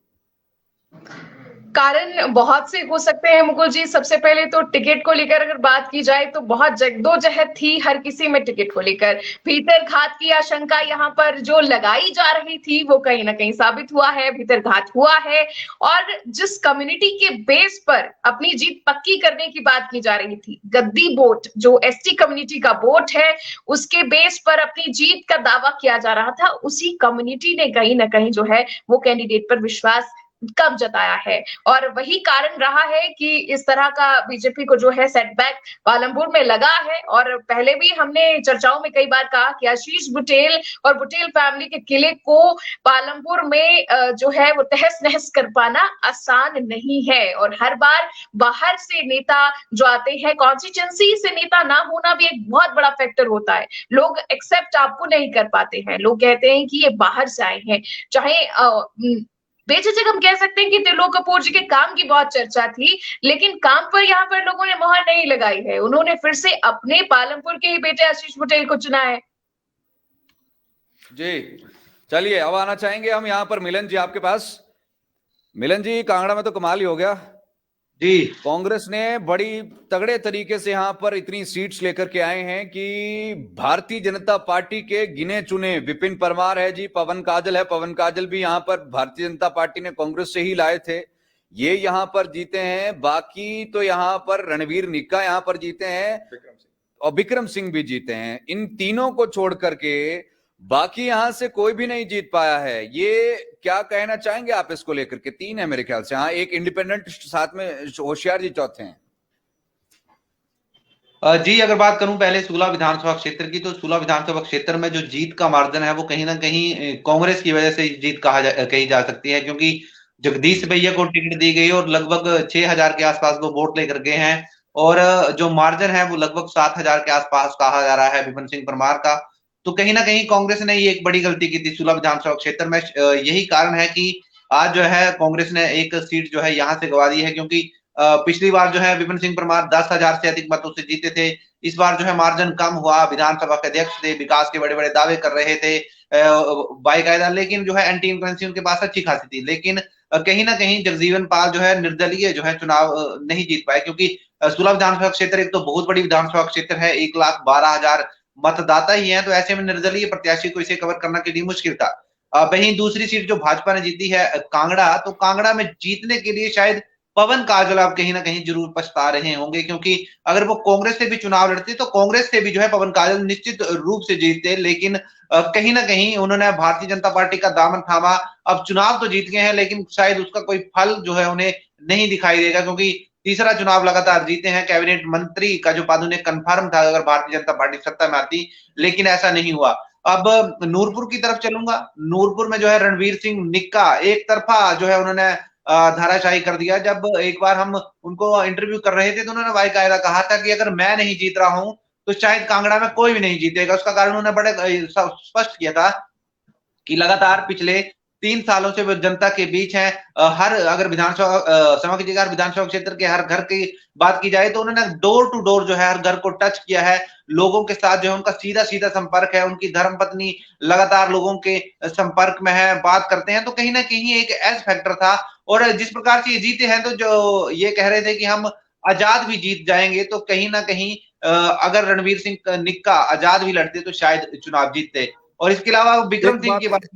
F: कारण बहुत से हो सकते हैं मुकुल जी। सबसे पहले तो टिकट को लेकर अगर बात की जाए तो बहुत जद्दोजहद थी हर किसी में टिकट को लेकर। भीतर घात की आशंका यहाँ पर जो लगाई जा रही थी वो कहीं ना कहीं साबित हुआ है, भीतर घात हुआ है। और जिस कम्युनिटी के बेस पर अपनी जीत पक्की करने की बात की जा रही थी, गद्दी वोट जो एसटी कम्युनिटी का वोट है, उसके बेस पर अपनी जीत का दावा किया जा रहा था, उसी कम्युनिटी ने कहीं ना कहीं जो है वो कैंडिडेट पर विश्वास कम जताया है। और वही कारण रहा है कि इस तरह का बीजेपी को जो है सेटबैक पालमपुर में लगा है। और पहले भी हमने चर्चाओं में कई बार कहा कि आशीष बुटेल और बुटेल फैमिली के किले को पालमपुर में जो है वो तहस नहस कर पाना आसान नहीं है। और हर बार बाहर से नेता जो आते हैं, कॉन्स्टिट्यूंसी से नेता ना होना भी एक बहुत बड़ा फैक्टर होता है। लोग एक्सेप्ट आपको नहीं कर पाते हैं, लोग कहते हैं कि ये बाहर से आए हैं। चाहे बेझिझक हम कह सकते हैं कि त्रिलोक कपूर जी के काम की बहुत चर्चा थी, लेकिन काम पर यहाँ पर लोगों ने मोहर नहीं लगाई है। उन्होंने फिर से अपने पालमपुर के ही बेटे आशीष बुटेल को चुना है।
B: जी चलिए, अब आना चाहेंगे हम यहाँ पर मिलन जी आपके पास। मिलन जी, कांगड़ा में तो कमाल ही हो गया
G: जी।
B: कांग्रेस ने बड़ी तगड़े तरीके से यहाँ पर इतनी सीट्स लेकर के आए हैं कि भारतीय जनता पार्टी के गिने चुने विपिन परमार है जी, पवन काजल है, पवन काजल भी यहाँ पर भारतीय जनता पार्टी ने कांग्रेस से ही लाए थे, ये यहाँ पर जीते हैं। बाकी तो यहाँ पर रणवीर निक्का यहाँ पर जीते हैं और विक्रम सिंह भी जीते हैं। इन तीनों को छोड़ करके बाकी यहां से कोई भी नहीं जीत पाया है। ये क्या कहना चाहेंगे आप इसको लेकर के? 3 है मेरे ख्याल से। हाँ, एक इंडिपेंडेंट साथ में होशियार जी चौथे हैं।
G: जी, अगर बात करूं पहले सूला विधानसभा क्षेत्र की, तो सूला विधानसभा क्षेत्र में जो जीत का मार्जिन है वो कहीं ना कहीं कांग्रेस की वजह से जीत कही जा सकती है, क्योंकि जगदीश भैया को टिकट दी गई और लगभग 6,000 के आसपास वो वोट लेकर गए हैं। और जो मार्जिन है वो लगभग 7,000 के आसपास कहा जा रहा है विपिन सिंह परमार का। तो कहीं ना कहीं कांग्रेस ने ये एक बड़ी गलती की थी सूला विधानसभा क्षेत्र में। यही कारण है कि आज जो है कांग्रेस ने एक सीट जो है यहाँ से गवा दी है, क्योंकि पिछली बार जो है विपिन सिंह परमार 10,000 से अधिक मतों से जीते थे। इस बार जो है मार्जिन कम हुआ। विधानसभा के अध्यक्ष थे, विकास के बड़े बड़े दावे कर रहे थे बाकायदा, लेकिन जो है एंटी इनकम्बेंसी उनके पास अच्छी खासी थी। लेकिन कहीं ना कहीं जगजीवन पाल जो है निर्दलीय जो है चुनाव नहीं जीत पाए, क्योंकि सूला विधानसभा क्षेत्र एक तो बहुत बड़ी विधानसभा क्षेत्र है, 1,12,000 मतदाता ही है, तो ऐसे में निर्दलीय प्रत्याशी को इसे कवर करना के लिए मुश्किल था। वहीं दूसरी सीट जो भाजपा ने जीती है कांगड़ा, तो कांगड़ा में जीतने के लिए शायद पवन काजल अब कहीं ना कहीं जरूर पछता रहे होंगे, क्योंकि अगर वो कांग्रेस से भी चुनाव लड़ते तो कांग्रेस से भी जो है पवन काजल निश्चित रूप से जीतते, लेकिन कहीं ना कहीं उन्होंने भारतीय जनता पार्टी का दामन थामा। अब चुनाव तो जीत गए हैं, लेकिन शायद उसका कोई फल जो है उन्हें नहीं दिखाई देगा, क्योंकि तीसरा चुनाव लगातार जीते हैं। कैबिनेट मंत्री का जो पद उन्हें कंफर्म था अगर भारतीय जनता पार्टी सत्ता में आती, लेकिन ऐसा नहीं हुआ। अब नूरपुर की तरफ चलूंगा। नूरपुर में जो है रणवीर सिंह निक्का एक तरफा जो है उन्होंने धाराशाही कर दिया। जब एक बार हम उनको इंटरव्यू कर रहे थे तो उन्होंने बाकायदा कहा था कि अगर मैं नहीं जीत रहा हूं तो शायद कांगड़ा में कोई भी नहीं जीतेगा। उसका कारण उन्होंने बड़े स्पष्ट किया था कि लगातार पिछले 3 सालों से वो जनता के बीच है। हर अगर विधानसभा समग्र जिला विधानसभा क्षेत्र के हर घर की बात की जाए तो उन्होंने डोर टू डोर जो है हर घर को टच किया है। लोगों के साथ जो है उनका सीधा सीधा संपर्क है। उनकी धर्मपत्नी लगातार लोगों के संपर्क में है, बात करते हैं। तो कहीं ना कहीं एक एज फैक्टर था। और जिस प्रकार से ये जीते हैं तो जो ये कह रहे थे कि हम आजाद भी जीत जाएंगे, तो कहीं ना कहीं अगर रणवीर सिंह निक्का आजाद भी लड़ते तो शायद चुनाव जीतते। और इसके अलावा विक्रम सिंह की बात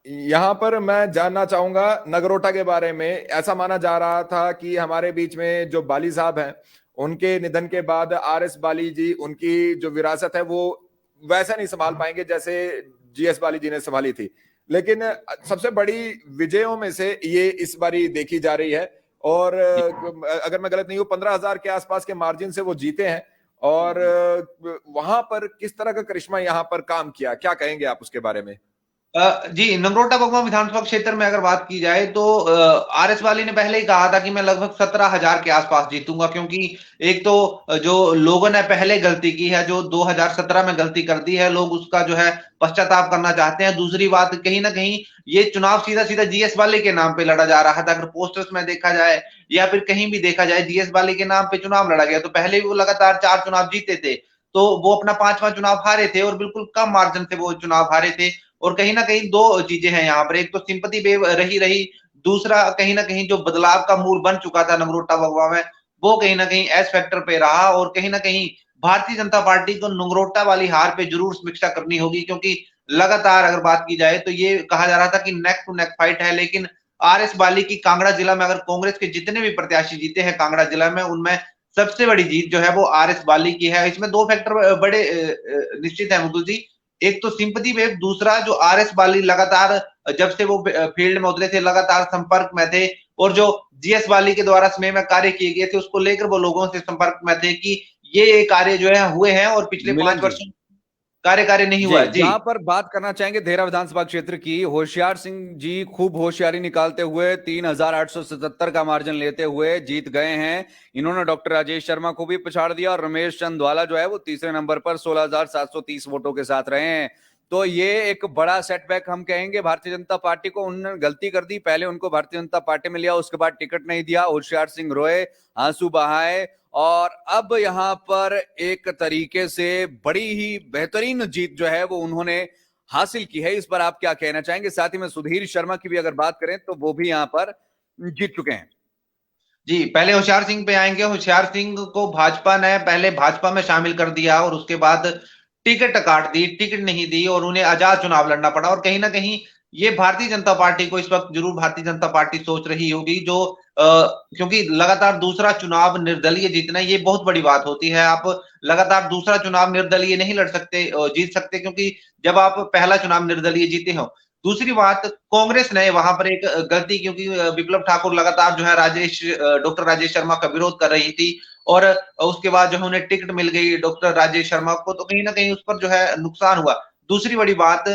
A: यहाँ पर मैं जानना चाहूंगा नगरोटा के बारे में। ऐसा माना जा रहा था कि हमारे बीच में जो बाली साहब हैं उनके निधन के बाद आरएस बाली जी उनकी जो विरासत है वो वैसा नहीं संभाल पाएंगे जैसे जीएस बाली जी ने संभाली थी। लेकिन सबसे बड़ी विजयों में से ये इस बारी देखी जा रही है। और अगर मैं गलत नहीं हूं 15,000 के आसपास के मार्जिन से वो जीते हैं। और वहां पर किस तरह का करिश्मा यहाँ पर काम किया, क्या कहेंगे आप उसके बारे में?
G: जी, नगरोटा बगवा विधानसभा क्षेत्र में अगर बात की जाए तो आरएस वाली ने पहले ही कहा था कि मैं लगभग 17,000 के आसपास जीतूंगा, क्योंकि एक तो जो लोगों ने पहले गलती की है, जो 2017 में गलती कर दी है, लोग उसका जो है पश्चाताप करना चाहते हैं। दूसरी बात, कहीं ना कहीं ये चुनाव सीधा सीधा जीएस वाले के नाम पे लड़ा जा रहा था। अगर पोस्टर्स में देखा जाए या फिर कहीं भी देखा जाए, जीएस वाले के नाम पे चुनाव लड़ा गया। तो पहले भी वो लगातार 4 चुनाव जीते थे, तो वो अपना 5वां चुनाव हारे थे और बिल्कुल कम मार्जिन से वो चुनाव हारे थे। और कहीं ना कहीं 2 चीजें हैं यहाँ पर, एक तो सिंपैथी वेव रही, दूसरा कहीं ना कहीं जो बदलाव का मूड बन चुका था नगरोटा बगवा में, वो कहीं ना कहीं एस फैक्टर पे रहा। और कहीं ना कहीं भारतीय जनता पार्टी को नगरोटा वाली हार पे जरूर समीक्षा करनी होगी, क्योंकि लगातार अगर बात की जाए तो ये कहा जा रहा था कि नेक टू नेक फाइट है। लेकिन आरएस बाली की कांगड़ा जिला में अगर कांग्रेस के जितने भी प्रत्याशी जीते हैं कांगड़ा जिला में, उनमें सबसे बड़ी जीत जो है वो आरएस बाली की है। इसमें 2 फैक्टर बड़े निश्चित है मुकुल जी। एक तो सिंपैथी वेव, दूसरा जो आरएस बाली लगातार जब से वो फील्ड में उतरे थे लगातार संपर्क में थे, और जो जीएस बाली के द्वारा समय में कार्य किए गए थे उसको लेकर वो लोगों से संपर्क में थे कि ये कार्य जो है हुए हैं। और पिछले 5 वर्षों कार्य नहीं हुआ जी।
B: यहाँ पर बात करना चाहेंगे देहरा विधानसभा क्षेत्र की। होशियार सिंह जी खूब होशियारी निकालते हुए 3,877 का मार्जिन लेते हुए जीत गए हैं। इन्होंने डॉक्टर राजेश शर्मा को भी पछाड़ दिया और रमेश चंद वाला जो है वो तीसरे नंबर पर 16,730 वोटों के साथ रहे हैं। तो ये एक बड़ा सेटबैक हम कहेंगे भारतीय जनता पार्टी को। उन्होंने गलती कर दी, पहले उनको भारतीय जनता पार्टी में लिया, उसके बाद टिकट नहीं दिया, होशियार सिंह रोए, आंसू बहाए, और अब यहाँ पर एक तरीके से बड़ी ही बेहतरीन जीत जो है वो उन्होंने हासिल की है। इस पर आप क्या कहना चाहेंगे? साथ ही में सुधीर शर्मा की भी अगर बात करें तो वो भी यहाँ पर जीत चुके हैं।
G: जी, पहले होशियार सिंह पे आएंगे। होशियार सिंह को भाजपा ने पहले भाजपा में शामिल कर दिया और उसके बाद टिकट काट दी, टिकट नहीं दी और उन्हें आजाद चुनाव लड़ना पड़ा। और कहीं ना कहीं ये भारतीय जनता पार्टी को इस वक्त जरूर भारतीय जनता पार्टी सोच रही होगी, जो क्योंकि लगातार दूसरा चुनाव निर्दलीय जीतना ये बहुत बड़ी बात होती है। आप लगातार दूसरा चुनाव निर्दलीय नहीं लड़ सकते, जीत सकते, क्योंकि जब आप पहला चुनाव निर्दलीय जीते हो। दूसरी बात, कांग्रेस ने वहां पर एक गलती, क्योंकि विप्लव ठाकुर लगातार जो है डॉक्टर राजेश शर्मा का विरोध कर रही थी और उसके बाद जो है उन्हें टिकट मिल गई डॉक्टर राजेश शर्मा को, तो कहीं ना कहीं उस पर जो है नुकसान हुआ। दूसरी बड़ी बात,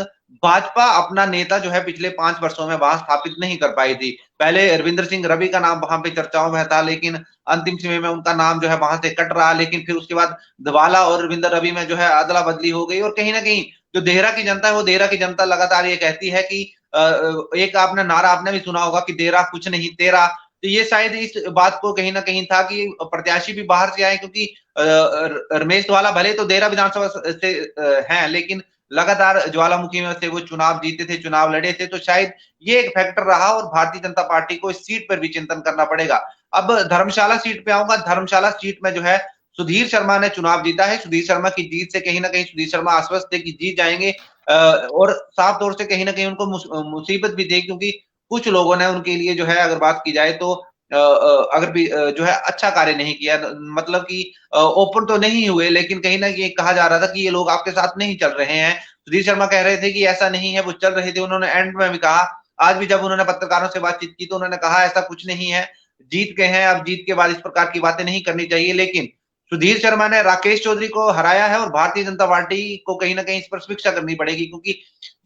G: भाजपा अपना नेता जो है पिछले 5 वर्षों में वहां स्थापित नहीं कर पाई थी। पहले रविंद्र सिंह रवि का नाम वहां पे चर्चाओं में था, लेकिन अंतिम समय में उनका नाम जो है वहां से कट रहा। लेकिन फिर उसके बाद दवाला और रविंद्र रवि में जो है अदला बदली हो गई। और कहीं ना कहीं जो देहरा की जनता है, वो देहरा की जनता लगातार ये कहती है कि एक आपने नारा आपने भी सुना होगा कि देहरा कुछ नहीं तेरा। तो ये शायद इस बात को कहीं ना कहीं था कि प्रत्याशी भी बाहर से आए, क्योंकि रमेश दवाला भले तो देहरा विधानसभा से हैं, लेकिन लगातार ज्वालामुखी में से वो चुनाव जीते थे, चुनाव लड़े थे। तो शायद ये एक फैक्टर रहा और भारतीय जनता पार्टी को इस सीट पर भी चिंतन करना पड़ेगा। अब धर्मशाला सीट पे आऊंगा। धर्मशाला सीट में जो है सुधीर शर्मा ने चुनाव जीता है। सुधीर शर्मा की जीत से कहीं ना कहीं सुधीर शर्मा आश्वस्त थे कि जीत जाएंगे, और साफ तौर से कहीं ना कहीं उनको मुसीबत भी थी, क्योंकि कुछ लोगों ने उनके लिए जो है अगर बात की जाए तो अगर भी जो है अच्छा कार्य नहीं किया, मतलब कि ओपन तो नहीं हुए, लेकिन कहीं ना कहीं कहा जा रहा था कि ये लोग आपके साथ नहीं चल रहे हैं। सुधीर शर्मा कह रहे थे कि ऐसा नहीं है, वो चल रहे थे। उन्होंने एंड में भी कहा, आज भी जब उन्होंने पत्रकारों से बातचीत की तो उन्होंने कहा ऐसा कुछ नहीं है, जीत गए हैं, अब जीत के बाद इस प्रकार की बातें नहीं करनी चाहिए। लेकिन सुधीर शर्मा ने राकेश चौधरी को हराया है और भारतीय जनता पार्टी को कहीं ना कहीं इस पर समीक्षा करनी पड़ेगी, क्योंकि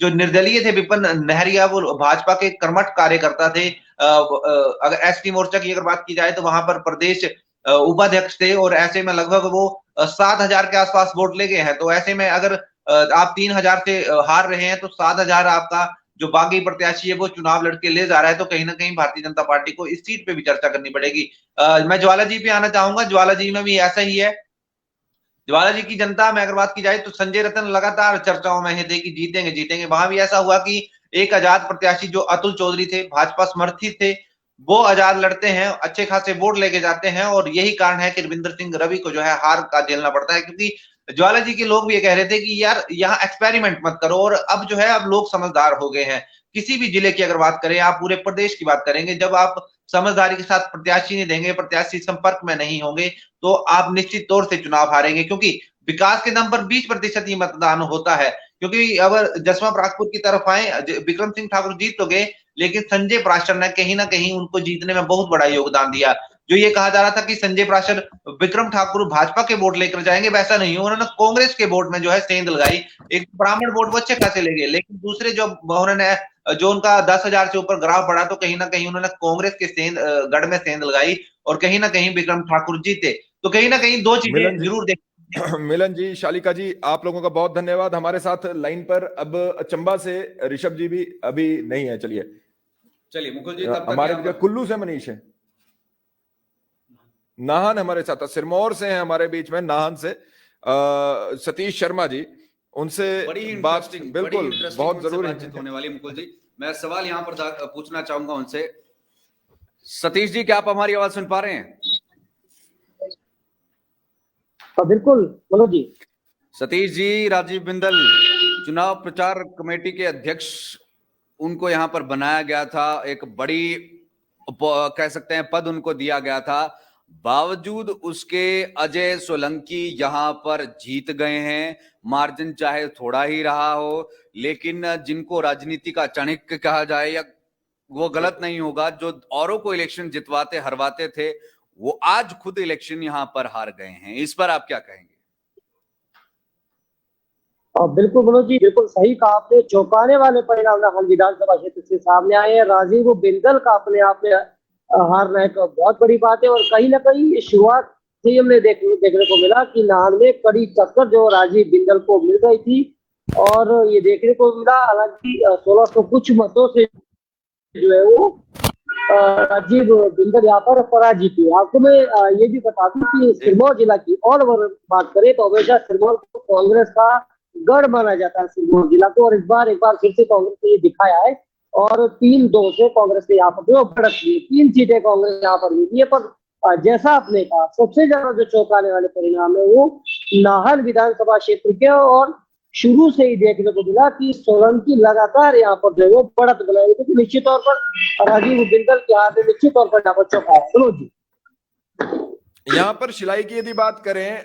G: जो निर्दलीय थे विपिन नहरिया, वो भाजपा के कर्मठ कार्यकर्ता थे। अगर एसटी मोर्चा की अगर बात की जाए तो वहां पर प्रदेश उपाध्यक्ष थे, और ऐसे में लगभग वो 7,000 के आसपास वोट ले गए हैं। तो ऐसे में अगर आप 3,000 से हार रहे हैं तो 7,000 आपका जो बागी प्रत्याशी है वो चुनाव लड़के ले जा रहा है। तो कहीं ना कहीं भारतीय जनता पार्टी को इस सीट पे भी चर्चा करनी पड़ेगी। मैं ज्वाला जी पे आना चाहूंगा। ज्वाला जी में भी ऐसा ही है। ज्वाला जी की जनता में अगर बात की जाए तो संजय रतन लगातार चर्चाओं में थे कि जीतेंगे जीतेंगे। वहां भी ऐसा हुआ कि एक आजाद प्रत्याशी जो अतुल चौधरी थे, भाजपा समर्थित थे, वो आजाद लड़ते हैं, अच्छे खासे वोट लेके जाते हैं, और यही कारण है कि रविंद्र सिंह रवि को जो है हार का झेलना पड़ता है। क्योंकि ज्वाला जी के लोग भी ये कह रहे थे कि यार यहाँ एक्सपेरिमेंट मत करो, और अब जो है अब लोग समझदार हो गए हैं। किसी भी जिले की अगर बात करें, आप पूरे प्रदेश की बात करेंगे, जब आप समझदारी के साथ प्रत्याशी नहीं देंगे, प्रत्याशी संपर्क में नहीं होंगे, तो आप निश्चित तौर से चुनाव हारेंगे। क्योंकि विकास के दम पर 20% ही मतदान होता है। क्योंकि अगर जसवा परागपुर की तरफ आए, विक्रम सिंह ठाकुर जीत तो गए, लेकिन संजय पराशर ने कहीं ना कहीं उनको जीतने में बहुत बड़ा योगदान दिया। जो ये कहा जा रहा था कि संजय पराशर विक्रम ठाकुर भाजपा के वोट लेकर जाएंगे, वैसा नहीं हुआ। उन्होंने कांग्रेस के वोट में जो है सेंध लगाई। एक ब्राह्मण वोट वो अच्छे खासे ले गए, लेकिन दूसरे जो उन्होंने जो उनका 10,000 से ऊपर ग्राफ बढ़ा, तो कहीं ना कहीं उन्होंने कांग्रेस के गढ़ में सेंध लगाई, और कहीं ना कहीं विक्रम ठाकुर जीते। तो कहीं ना कहीं दो चीजें जरूर देख।
A: मिलन जी, शालिका जी, आप लोगों का बहुत धन्यवाद। हमारे साथ लाइन पर अब चंबा से ऋषभ जी भी अभी नहीं है। चलिए
B: मुकुल जी, तब तक
A: हमारे कुल्लू से मनीष है, नाहन हमारे साथ, सिरमौर से हैं हमारे बीच में, नाहन से सतीश शर्मा जी, उनसे
B: बड़ी
A: बात बिल्कुल बहुत जरूरी
B: बातचीत होने वाली। मुकुल जी, मैं सवाल यहाँ पर पूछना चाहूंगा उनसे। सतीश जी, क्या आप हमारी आवाज सुन पा रहे हैं?
H: बिल्कुल मनोज जी।
B: सतीश जी, राजीव बिंदल चुनाव प्रचार कमेटी के अध्यक्ष, उनको यहाँ पर बनाया गया था, एक बड़ी कह सकते हैं पद उनको दिया गया था, बावजूद उसके अजय सोलंकी यहाँ पर जीत गए हैं। मार्जिन चाहे थोड़ा ही रहा हो, लेकिन जिनको राजनीति का चाणक्य कहा जाए या वो गलत नहीं होगा, जो औरों को इलेक्शन जितवाते हरवाते थे, वो आज खुद इलेक्शन यहां पर हार गए हैं। इस पर आप क्या कहेंगे?
H: बिल्कुल मनोज जी, बिल्कुल सही कहा आपने। चौंकाने वाले परिणाम नाहन विधानसभा क्षेत्र से सामने आए हैं। राजीव बिंदल का अपने आप में हारना एक बहुत बड़ी बात है, और कहीं ना कहीं शुरुआत से हमने देखने को मिला कि नाहन में कड़ी टक्कर जो राजीव बिंदल को मिल गई थी, और ये देखने को मिला हालांकि 1600 कुछ मतों से जो है वो राजीव बिंदल यहाँ पर पराजित हुए। आपको मैं ये भी बता दूं कि सिरमौर जिला की और बात करें तो हमेशा सिरमौर को कांग्रेस का गढ़ माना जाता है सिरमौर जिला को, और एक बार फिर से कांग्रेस ने ये दिखाया है, और 3-2 से कांग्रेस ने यहाँ पर जो बढ़त ली, 3 सीटें कांग्रेस यहाँ पर मिली है। पर जैसा आपने कहा, सबसे ज्यादा जो चौंकाने वाले परिणाम है वो नाहन विधानसभा क्षेत्र के, और शुरू से ही देखने को मिला कि सोलंकी लगातार यहाँ पर जो है वो बढ़त बनाई थी। तो निश्चित तौर पर राजीव बिंदल के हाथ में निश्चित तौर पर यहाँ पर चौंका है।
A: यहाँ पर शिलाई की यदि बात करें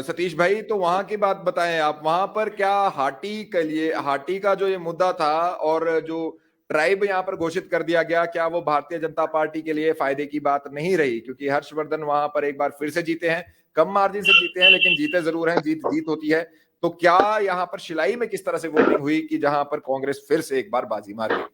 A: सतीश भाई, तो वहां की बात बताएं आप। वहां पर क्या हाटी के लिए, हाटी का जो ये मुद्दा था और जो ट्राइब यहाँ पर घोषित कर दिया गया, क्या वो भारतीय जनता पार्टी के लिए फायदे की बात नहीं रही? क्योंकि हर्षवर्धन वहां पर एक बार फिर से जीते हैं, कम मार्जिन से जीते हैं, लेकिन जीते जरूर हैं, जीत होती है। तो क्या यहाँ पर शिलाई में किस तरह से वोटिंग हुई कि जहां पर कांग्रेस फिर से एक बार बाजी मार गई?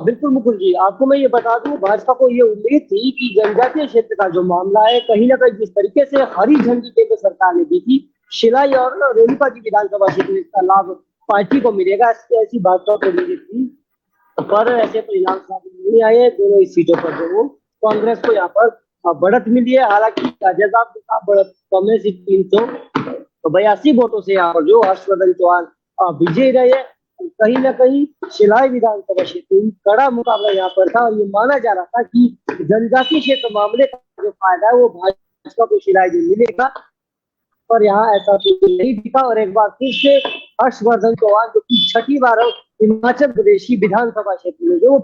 H: बिल्कुल मुकुल जी, आपको मैं ये बता दूं, भाजपा को ये उम्मीद थी कि जनजातीय क्षेत्र का जो मामला है, कहीं ना कहीं जिस तरीके से हरी झंडी देकर सरकार ने दी थी, शिलाई और रेणुका जी विधानसभा क्षेत्र का लाभ पार्टी को मिलेगा, ऐसी भाजपा को उम्मीद थी। पर ऐसे परिणाम सामने नहीं आए। दोनों ही सीटों पर जो वो कांग्रेस को यहाँ पर बढ़त मिली है। हालांकि जजाब बढ़त कम है, 382 वोटों से यहाँ पर जो हर्षवर्धन चौहान विजयी रहे। कहीं ना कहीं शिलाई विधानसभा क्षेत्र में कड़ा मुकाबला यहाँ पर था, और ये माना जा रहा था कि जनजातीय क्षेत्र मामले का जो फायदा है वो भाजपा को शिलाई में मिलेगा, पर यहाँ ऐसा तो नहीं दिखा। और एक बार फिर से हर्षवर्धन चौहान जो कि 6ठी बार हिमाचल प्रदेश की विधानसभा क्षेत्र में जो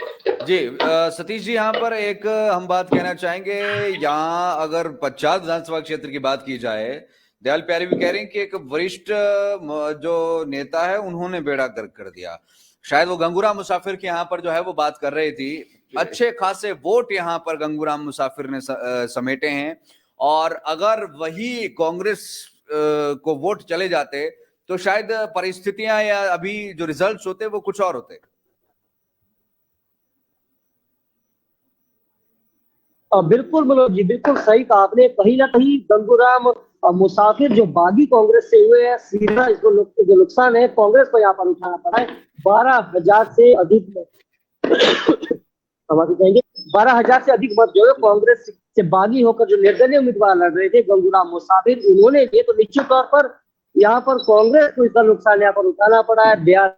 B: जी सतीश जी, यहाँ पर एक हम बात कहना चाहेंगे। यहाँ अगर 50 विधानसभा क्षेत्र की बात की जाए, दयाल प्यारे भी कह रहे हैं कि एक वरिष्ठ जो नेता है उन्होंने बेड़ा गर्क कर दिया। शायद वो गंगूराम मुसाफिर की यहाँ पर जो है वो बात कर रही थी। अच्छे खासे वोट यहाँ पर गंगूराम मुसाफिर ने समेटे हैं, और अगर वही कांग्रेस को वोट चले जाते तो शायद परिस्थितियां या अभी जो रिजल्ट्स होते वो कुछ और होते।
H: बिल्कुल मनोज जी, बिल्कुल सही कहा आपने। कहीं ना कहीं गंगूराम मुसाफिर जो बागी कांग्रेस से हुए हैं, सीधा इसको जो नुकसान है कांग्रेस को यहाँ पर उठाना पड़ा है। 12,000 से अधिक कहेंगे 12,000 से अधिक मत जो है कांग्रेस से बागी होकर जो निर्दलीय उम्मीदवार लड़ रहे थे गंगूराम मुसाफिर, उन्होंने लिए। तो निश्चित तौर पर यहाँ पर कांग्रेस को इसका नुकसान यहाँ पर उठाना पड़ा है, दयाल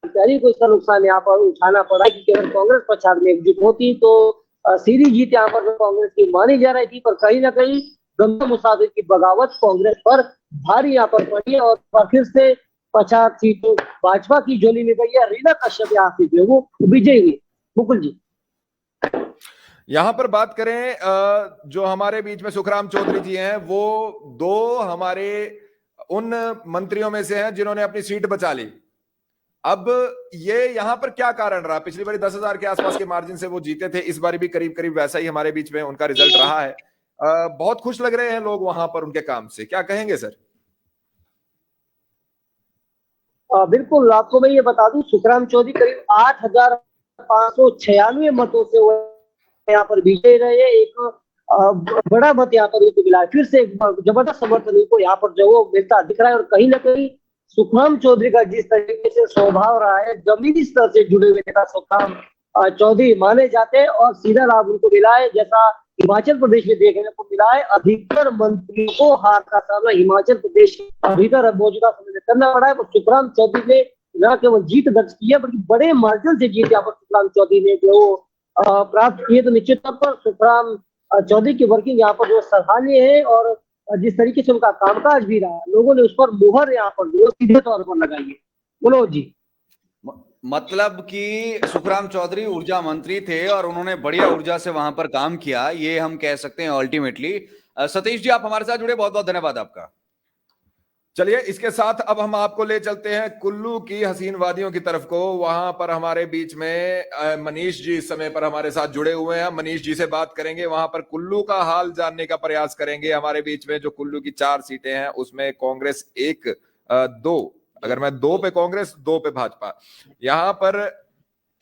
H: प्यारे को इसका नुकसान यहाँ पर उठाना पड़ा है। क्योंकि अगर कांग्रेस प्रचार में एकजुट होती तो सीधी जीत यहाँ पर कांग्रेस की मानी जा रही थी। पर कहीं ना कहीं गंगूराम मुसाफिर की बगावत कांग्रेस पर भारी यहाँ पर पड़ी है, और फिर से 50 सीटों भाजपा की झोली में गई है। रीना कश्यप यहाँ से जो वो विजयी हुई। मुकुल जी,
A: यहाँ पर बात करें जो हमारे बीच में सुखराम चौधरी जी हैं, वो 2 हमारे उन मंत्रियों में से हैं जिन्होंने अपनी सीट बचा ली। अब ये यहाँ पर क्या कारण रहा? पिछली बारी 10,000 के आसपास के मार्जिन से वो जीते थे, इस बारी भी करीब करीब वैसा ही हमारे बीच में उनका रिजल्ट रहा है। बहुत खुश लग रहे हैं लोग वहां पर उनके काम से, क्या कहेंगे सर?
H: बिल्कुल, आपको मैं ये बता दूं, सुखराम चौधरी करीब 8,596 मतों से वो यहाँ पर विजयी रहे। एक बड़ा मत यहाँ पर उनको मिला, फिर से एक जबरदस्त समर्थन उनको यहाँ पर जो वो मिलता दिख रहा है। और कहीं ना कहीं सुखराम चौधरी का जिस तरीके से स्वभाव रहा है, जमीनी स्तर से जुड़े हुए नेता सुखराम चौधरी माने जाते हैं, और सीधा लाभ उनको मिला है। जैसा हिमाचल प्रदेश में देखने को मिला है, अधिकतर मंत्रियों को हार का सामना हिमाचल प्रदेश के भीतर मौजूदा समय में करना पड़ा है। तो सुखराम चौधरी ने न केवल जीत दर्ज की है, बल्कि बड़े मार्जिन से जीत यहाँ पर सुखराम चौधरी ने जो प्राप्त किए। तो निश्चित तौर पर सुखराम चौधरी की वर्किंग यहाँ पर जो सराहनीय है, और जिस तरीके से उनका कामकाज भी रहा, लोगों ने उस पर मुहर यहाँ पर जो सीधे तौर पर लगाई है। मनोज जी,
B: मतलब कि सुखराम चौधरी ऊर्जा मंत्री थे और उन्होंने बढ़िया ऊर्जा से वहां पर काम किया, ये हम कह सकते हैं अल्टीमेटली। सतीश जी, आप हमारे साथ जुड़े, बहुत बहुत धन्यवाद आपका।
A: चलिए, इसके साथ अब हम आपको ले चलते हैं कुल्लू की हसीन वादियों की तरफ को। वहां पर हमारे बीच में मनीष जी इस समय पर हमारे साथ जुड़े हुए हैं। मनीष जी से बात करेंगे, वहां पर कुल्लू का हाल जानने का प्रयास करेंगे। हमारे बीच में जो कुल्लू की 4 सीटें हैं उसमें कांग्रेस 1, 2, अगर मैं 2 पे कांग्रेस, 2 पे भाजपा। यहां पर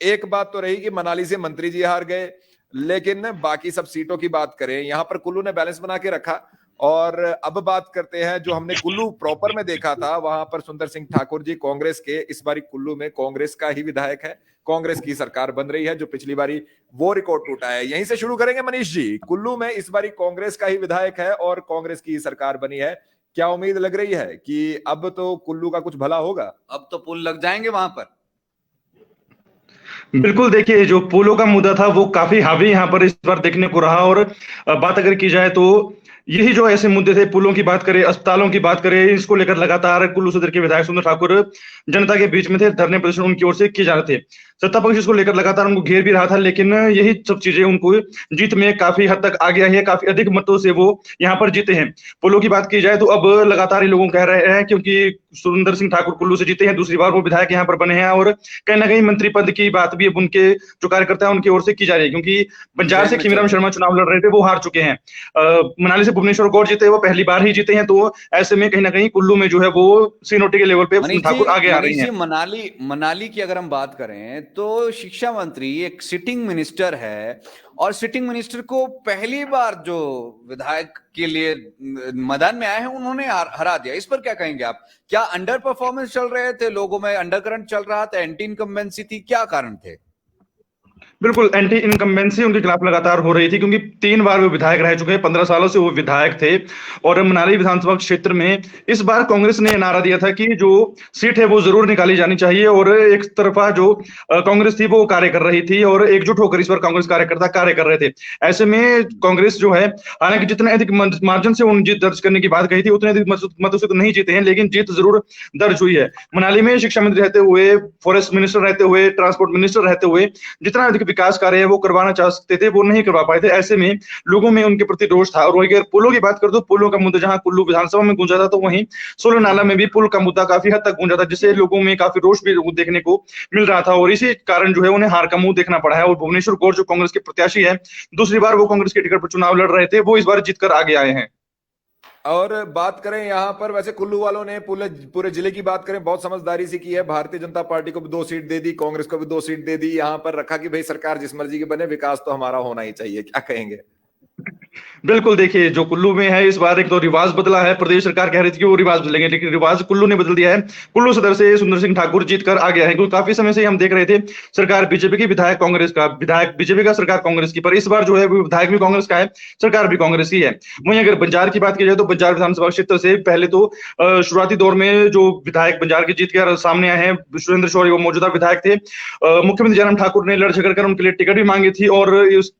A: एक बात तो रही कि मनाली से मंत्री जी हार गए, लेकिन बाकी सब सीटों की बात करें, यहां पर कुल्लू ने बैलेंस बना के रखा। और अब बात करते हैं जो हमने कुल्लू प्रॉपर में देखा था, वहां पर सुंदर सिंह ठाकुर जी कांग्रेस के, इस बारी कुल्लू में कांग्रेस का ही विधायक है, कांग्रेस की सरकार बन रही है। जो पिछली बारी वो रिकॉर्ड टूटा है। यहीं से शुरू करेंगे मनीष जी। कुल्लू में इस बारी कांग्रेस का ही विधायक है और कांग्रेस की सरकार बनी है। क्या उम्मीद लग रही है कि अब तो कुल्लू का कुछ भला होगा?
B: अब तो पुल लग जाएंगे वहां पर।
I: बिल्कुल, देखिए जो पुलों का मुद्दा था वो काफी हावी यहाँ पर इस बार देखने को रहा। और बात अगर की जाए तो यही जो ऐसे मुद्दे थे, पुलों की बात करें, अस्पतालों की बात करें, इसको लेकर लगातार कुल्लू सदर के विधायक सुंदर ठाकुर जनता के बीच में थे। धरने प्रदर्शन उनकी ओर से किए जा रहे थे। सत्ता पक्ष इसको लेकर लगातार उनको घेर भी रहा था, लेकिन यही सब चीजें उनको जीत में काफी हद तक आगे आई है। काफी अधिक मतों से वो यहाँ पर जीते हैं। पुलों की बात की जाए तो अब लगातार ये लोगों कह रहे हैं, क्योंकि सुंदर सिंह ठाकुर कुल्लू से जीते हैं, दूसरी बार वो विधायक यहाँ पर बने हैं, और कहीं ना कहीं मंत्री पद की बात भी अब उनके जो कार्यकर्ता है उनकी ओर से की जा रही है। क्योंकि बंजार से खीमीराम शर्मा चुनाव लड़ रहे थे, वो हार चुके हैं। मनाली से भुवनेश्वर गौड़ जीते, वो पहली बार ही जीते हैं। तो ऐसे में कहीं ना कहीं कुल्लू में जो है वो सीनोटी के लेवल पे ठाकुर आगे आ रही है।
B: मनाली की अगर हम बात करें तो शिक्षा मंत्री एक सिटिंग मिनिस्टर है, और सिटिंग मिनिस्टर को पहली बार जो विधायक के लिए मैदान में आए हैं उन्होंने हरा दिया। इस पर क्या कहेंगे आप? क्या अंडर परफॉर्मेंस चल रहे थे, लोगों में अंडर करंट चल रहा था, एंटी इनकम्बेंसी थी, क्या कारण थे?
I: बिल्कुल, एंटी इनकम्बेंसी उनके खिलाफ लगातार हो रही थी, क्योंकि 3 बार वो विधायक रह चुके हैं, 15 सालों से वो विधायक थे। और मनाली विधानसभा क्षेत्र में इस बार कांग्रेस ने नारा दिया था कि जो सीट है वो जरूर निकाली जानी चाहिए। और एक तरफा जो कांग्रेस थी वो कार्य कर रही थी, और एकजुट होकर इस बार कांग्रेस कार्यकर्ता कार्य कर रहे थे। ऐसे में कांग्रेस जो है, हालांकि जितने अधिक मार्जिन से उन्होंने जीत दर्ज करने की बात कही थी, उतने अधिक मतों से तो नहीं जीते हैं, लेकिन जीत जरूर दर्ज हुई है। मनाली में शिक्षा मंत्री रहते हुए, फॉरेस्ट मिनिस्टर रहते हुए, ट्रांसपोर्ट मिनिस्टर रहते हुए, जितना अधिक विकास कार्य है वो करवाना चाह सकते थे, वो नहीं करवा पाए थे। ऐसे में लोगों में उनके प्रति रोष था। और अगर पुलों की बात कर दो, पुलों का मुद्दा जहां कुल्लू विधानसभा में गूंजा था, तो वहीं सोलर नाला में भी पुल का मुद्दा काफी हद तक गूंजा था, जिससे लोगों में काफी रोष भी देखने को मिल रहा था। और इसी कारण जो है उन्हें हार का मुंह देखना पड़ा है। और भुवनेश्वर गौर जो कांग्रेस के प्रत्याशी है, दूसरी बार वो कांग्रेस के टिकट पर चुनाव लड़ रहे थे, वो इस बार जीतकर आगे आए हैं।
A: और बात करें यहाँ पर, वैसे कुल्लू वालों ने पूरे जिले की बात करें, बहुत समझदारी से की है। भारतीय जनता पार्टी को भी 2 सीट दे दी, कांग्रेस को भी 2 सीट दे दी। यहाँ पर रखा कि भाई सरकार जिस मर्जी की बने, विकास तो हमारा होना ही चाहिए। क्या कहेंगे?
I: बिल्कुल, देखिए जो कुल्लू में है इस बार एक तो रिवाज बदला है। प्रदेश सरकार कह रही थी कि वो रिवाज बदलेंगे, लेकिन रिवाज कुल्लू ने बदल दिया है। कुल्लू सदर से सुंदर सिंह ठाकुर जीतकर आ गया है, क्योंकि काफी समय से हम देख रहे थे सरकार बीजेपी की, विधायक कांग्रेस का, विधायक बीजेपी का, सरकार कांग्रेस की। पर इस बार जो है वो विधायक भी कांग्रेस का है, सरकार भी कांग्रेस की है। वहीं अगर बंजार की बात की जाए तो बंजार विधानसभा क्षेत्र से पहले तो शुरुआती दौर में जो विधायक बंजार के जीत के सामने आए हैं, सुरेंद्र शौरी, वो मौजूदा विधायक थे। मुख्यमंत्री जयराम ठाकुर ने लड़ झगड़ कर उनके लिए टिकट भी मांगी थी, और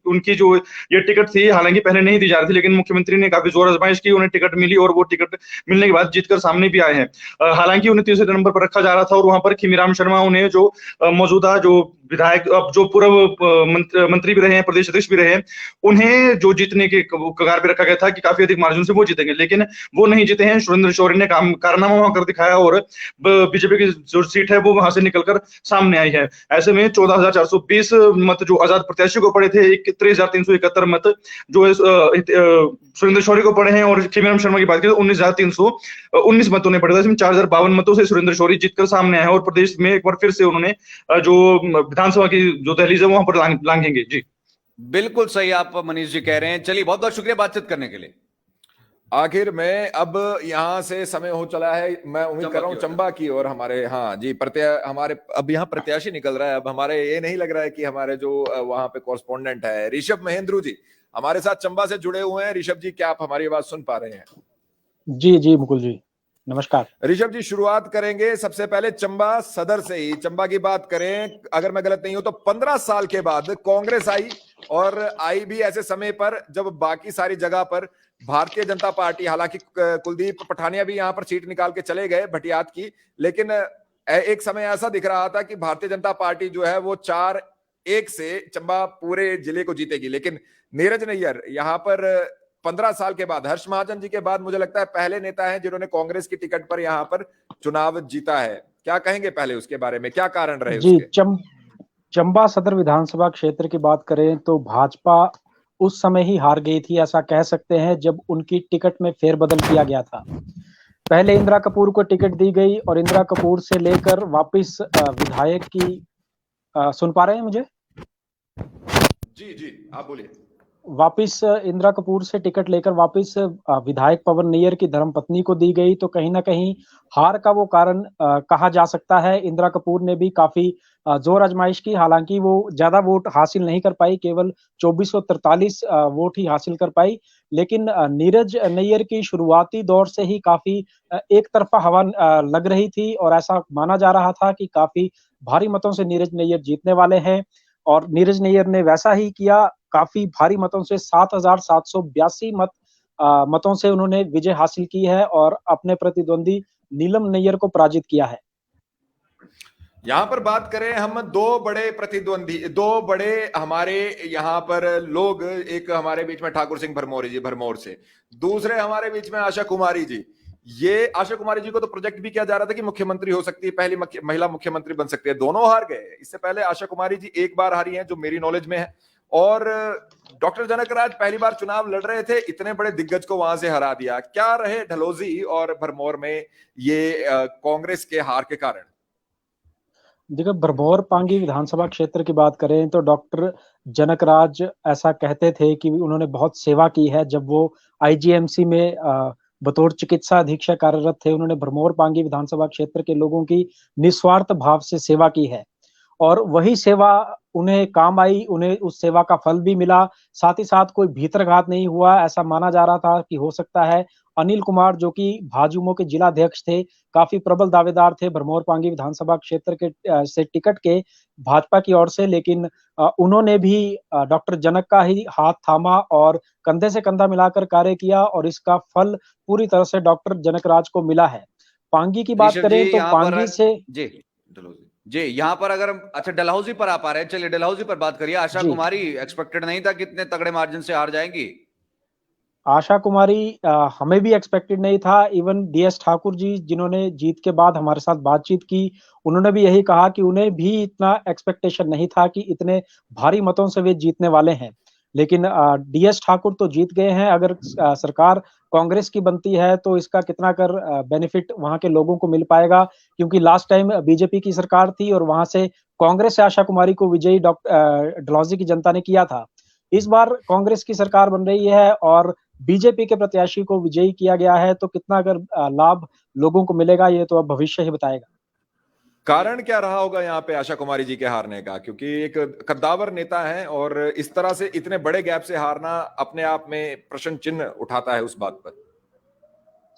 I: उनकी जो ये टिकट थी हालांकि पहले नहीं दी जा रही थी, लेकिन मुख्यमंत्री ने काफी जोर आजमाइश की, उन्हें टिकट मिली और वो टिकट मिलने के बाद जीतकर सामने भी आए हैं। हालांकि उन्हें तीसरे नंबर पर रखा जा रहा था, और वहां पर खीमीराम शर्मा उन्हें जो मौजूदा जो विधायक, अब जो पूर्व मंत्री भी रहे हैं, प्रदेश अध्यक्ष भी रहे हैं, उन्हें जो जीतने के कगार पे रखा गया था कि काफी अधिक मार्जिन से वो जीतेंगे, लेकिन वो नहीं जीते हैं। सुरेंद्र शौरी ने कारनामा वहां कर दिखाया और बीजेपी की जो सीट है वो वहां से निकलकर सामने आई है। ऐसे में 14,420 मत जो आजाद प्रत्याशी को पड़े थे, 63,371 मत जो सुरेंद्र शौरी को पड़े हैं, और खीमीराम शर्मा की बात करें तो 19,319 मतों ने पड़े थे। इसमें 4,052 मतों से सुरेंद्र शौरी जीतकर सामने आए, और प्रदेश में एक बार फिर से उन्होंने जो विधानसभा की जो दहलीज है वहां पर लांघेंगे। जी
B: बिल्कुल सही आप मनीष जी कह रहे हैं। चलिए, बहुत बहुत शुक्रिया बातचीत करने के लिए।
A: आखिर में अब यहाँ से समय हो चला है, मैं उम्मीद कर रहा हूँ चंबा की और हमारे, हाँ जी, हमारे अब यहाँ प्रत्याशी निकल रहा है। अब हमारे ये नहीं लग रहा है कि हमारे जो वहां पे कॉरेस्पोंडेंट है ऋषभ महेंद्रू जी हमारे साथ चंबा से जुड़े हुए हैं। ऋषभ जी, क्या आप हमारी आवाज सुन पा रहे हैं?
J: जी जी मुकुल जी, नमस्कार।
A: ऋषभ जी, शुरुआत करेंगे सबसे पहले चंबा सदर से ही। चंबा की बात करें, अगर मैं गलत नहीं हूं तो 15 साल के बाद कांग्रेस आई, और आई भी ऐसे समय पर जब बाकी सारी जगह पर भारतीय जनता पार्टी, हालांकि कुलदीप पठानिया भी यहां पर सीट निकाल के चले गए भटियात की, लेकिन एक समय ऐसा दिख रहा था कि भारतीय जनता पार्टी जो है वो 4-1 से चंबा पूरे जिले को जीतेगी। लेकिन नीरज नैयर यहाँ पर 15 साल के बाद, हर्ष महाजन जी के बाद, मुझे लगता है पहले नेता हैं जिन्होंने कांग्रेस की टिकट पर यहाँ पर चुनाव जीता है। क्या कहेंगे पहले उसके बारे में, क्या कारण रहे
J: जी
A: उसके?
J: चंबा सदर विधानसभा क्षेत्र की बात करें तो भाजपा उस समय ही हार गई थी, ऐसा कह सकते हैं, जब उनकी टिकट में फेरबदल किया गया था। पहले इंदिरा कपूर को टिकट दी गई, और इंदिरा कपूर से लेकर वापस विधायक की सुन पा रहे हैं मुझे?
A: जी जी, आप बोलिए।
J: वापिस इंदिरा कपूर से टिकट लेकर वापिस विधायक पवन नैयर की धर्मपत्नी को दी गई, तो कहीं ना कहीं हार का वो कारण कहा जा सकता है। इंदिरा कपूर ने भी काफी जोर आजमाइश की, हालांकि वो ज्यादा वोट हासिल नहीं कर पाई, केवल 2443 वोट ही हासिल कर पाई। लेकिन नीरज नैयर की शुरुआती दौर से ही काफी एक तरफा हवा लग रही थी, और ऐसा माना जा रहा था कि काफी भारी मतों से नीरज नैयर जीतने वाले हैं, और नीरज नैयर ने वैसा ही किया। काफी भारी मतों से 7,782 मतों से उन्होंने विजय हासिल की है, और अपने प्रतिद्वंदी नीलम नैयर को पराजित किया है।
A: यहां पर बात करें हम, 2 बड़े प्रतिद्वंदी, 2 बड़े हमारे यहाँ पर लोग, एक हमारे बीच में ठाकुर सिंह भरमौरी जी भरमौर से, दूसरे हमारे बीच में आशा कुमारी जी। ये आशा कुमारी जी को तो प्रोजेक्ट भी किया जा रहा था कि मुख्यमंत्री हो सकती है, पहली महिला मुख्यमंत्री बन सकती है। दोनों हार गए। इससे पहले आशा कुमारी जी एक बार हारी हैं, जो मेरी नॉलेज में है, और डॉक्टर जनक राज पहली बार चुनाव लड़ रहे थे, इतने बड़े दिग्गज को वहां से हरा दिया। क्या रहे ढलौजी और भरमौर में ये कांग्रेस के हार के कारण?
J: देखो, भरमौर पांगी विधानसभा क्षेत्र की बात करें तो डॉक्टर जनकराज ऐसा कहते थे कि उन्होंने बहुत सेवा की है। जब वो आईजीएमसी में बतौर चिकित्सा अधीक्षक कार्यरत थे, उन्होंने भरमौर पांगी विधानसभा क्षेत्र के लोगों की निस्वार्थ भाव से सेवा की है, और वही सेवा उन्हें काम आई, उन्हें उस सेवा का फल भी मिला। साथ ही साथ कोई भीतरघात नहीं हुआ। ऐसा माना जा रहा था कि हो सकता है अनिल कुमार, जो कि भाजयुमो के जिला अध्यक्ष थे, काफी प्रबल दावेदार थे भरमौर पांगी विधानसभा क्षेत्र के से टिकट के भाजपा की ओर से, लेकिन उन्होंने भी डॉक्टर जनक का ही हाथ थामा और कंधे से कंधा मिलाकर कार्य किया, और इसका फल पूरी तरह से डॉक्टर जनकराज को मिला है। पांगी की बात करें तो पांगी से,
B: जी जी, यहाँ पर अगर हम अच्छा डलहौजी पर आ पा रहे हैं, चलिए डलहौजी पर बात करिए। आशा
J: जी।
B: कुमारी एक्सपेक्टेड नहीं था कि इतने तगड़े मार्जिन से हार जाएंगी।
J: आशा कुमारी हमें भी एक्सपेक्टेड नहीं था। इवन डीएस ठाकुर जी जिन्होंने जीत के बाद हमारे साथ बातचीत की, उन्होंने भी यही कहा कि उन्हें भी इतना एक्सपेक्टेशन नहीं था कि इतने भारी मतों से वे जीतने वाले हैं। लेकिन डीएस ठाकुर तो जीत गए हैं। अगर सरकार कांग्रेस की बनती है तो इसका कितना बेनिफिट वहां के लोगों को मिल पाएगा, क्योंकि लास्ट टाइम बीजेपी की सरकार थी और वहां से कांग्रेस से आशा कुमारी को विजयी डलहौजी की जनता ने किया था। इस बार कांग्रेस की सरकार बन रही है और बीजेपी के प्रत्याशी को विजयी किया गया है, तो कितना लाभ लोगों को मिलेगा ये तो अब भविष्य ही बताएगा।
A: कारण क्या रहा होगा यहाँ पे आशा कुमारी जी के हारने का, क्योंकि एक कद्दावर नेता है और इस तरह से इतने बड़े गैप से हारना अपने आप में प्रश्न चिन्ह उठाता है उस बात पर।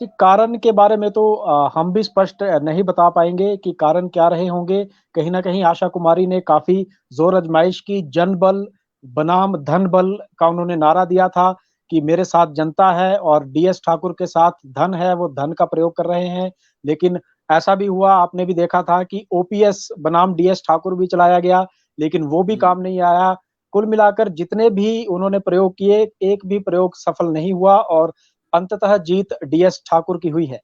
J: जी, कारण के बारे में तो हम भी स्पष्ट नहीं बता पाएंगे कि कारण क्या रहे होंगे। कहीं न कहीं आशा कुमारी ने काफ़ी ज़ोर आज़माइश की, जनबल बनाम धनबल का उन्होंने नारा दिया था कि मेरे साथ जनता है, और डीएस ठाकुर के साथ धन है, वो धन का प्रयोग कर रहे हैं। लेकिन ऐसा भी हुआ, आपने भी देखा था कि ओपीएस बनाम डीएस ठाकुर भी चलाया गया, लेकिन वो भी काम नहीं आया। कुल मिलाकर जितने भी उन्होंने प्रयोग किए, एक भी प्रयोग सफल नहीं हुआ और अंततः जीत डीएस ठाकुर की हुई है।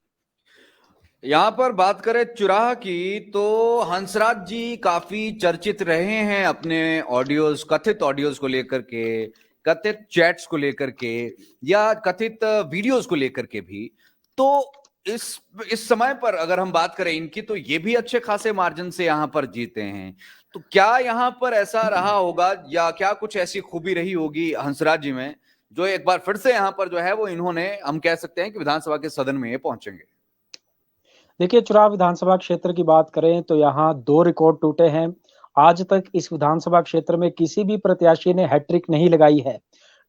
B: यहाँ पर बात करें चुराह की, तो हंसराज जी काफी चर्चित रहे हैं अपने ऑडियोज, कथित ऑडियोज को लेकर के, कथित चैट्स को लेकर के, या कथित वीडियोज को लेकर के भी। तो इस समय पर अगर हम बात करें इनकी, तो ये भी अच्छे खासे मार्जिन से यहाँ पर जीते हैं। तो क्या यहाँ पर ऐसा रहा होगा, या क्या कुछ ऐसी खूबी रही होगी हंसराज जी में, जो एक बार फिर से यहाँ पर जो है वो इन्होंने, हम कह सकते हैं कि विधानसभा के सदन में ये पहुंचेंगे।
J: देखिए, चुराह विधानसभा क्षेत्र की बात करें तो यहाँ 2 रिकॉर्ड टूटे हैं। आज तक इस विधानसभा क्षेत्र में किसी भी प्रत्याशी ने हैट्रिक नहीं लगाई है।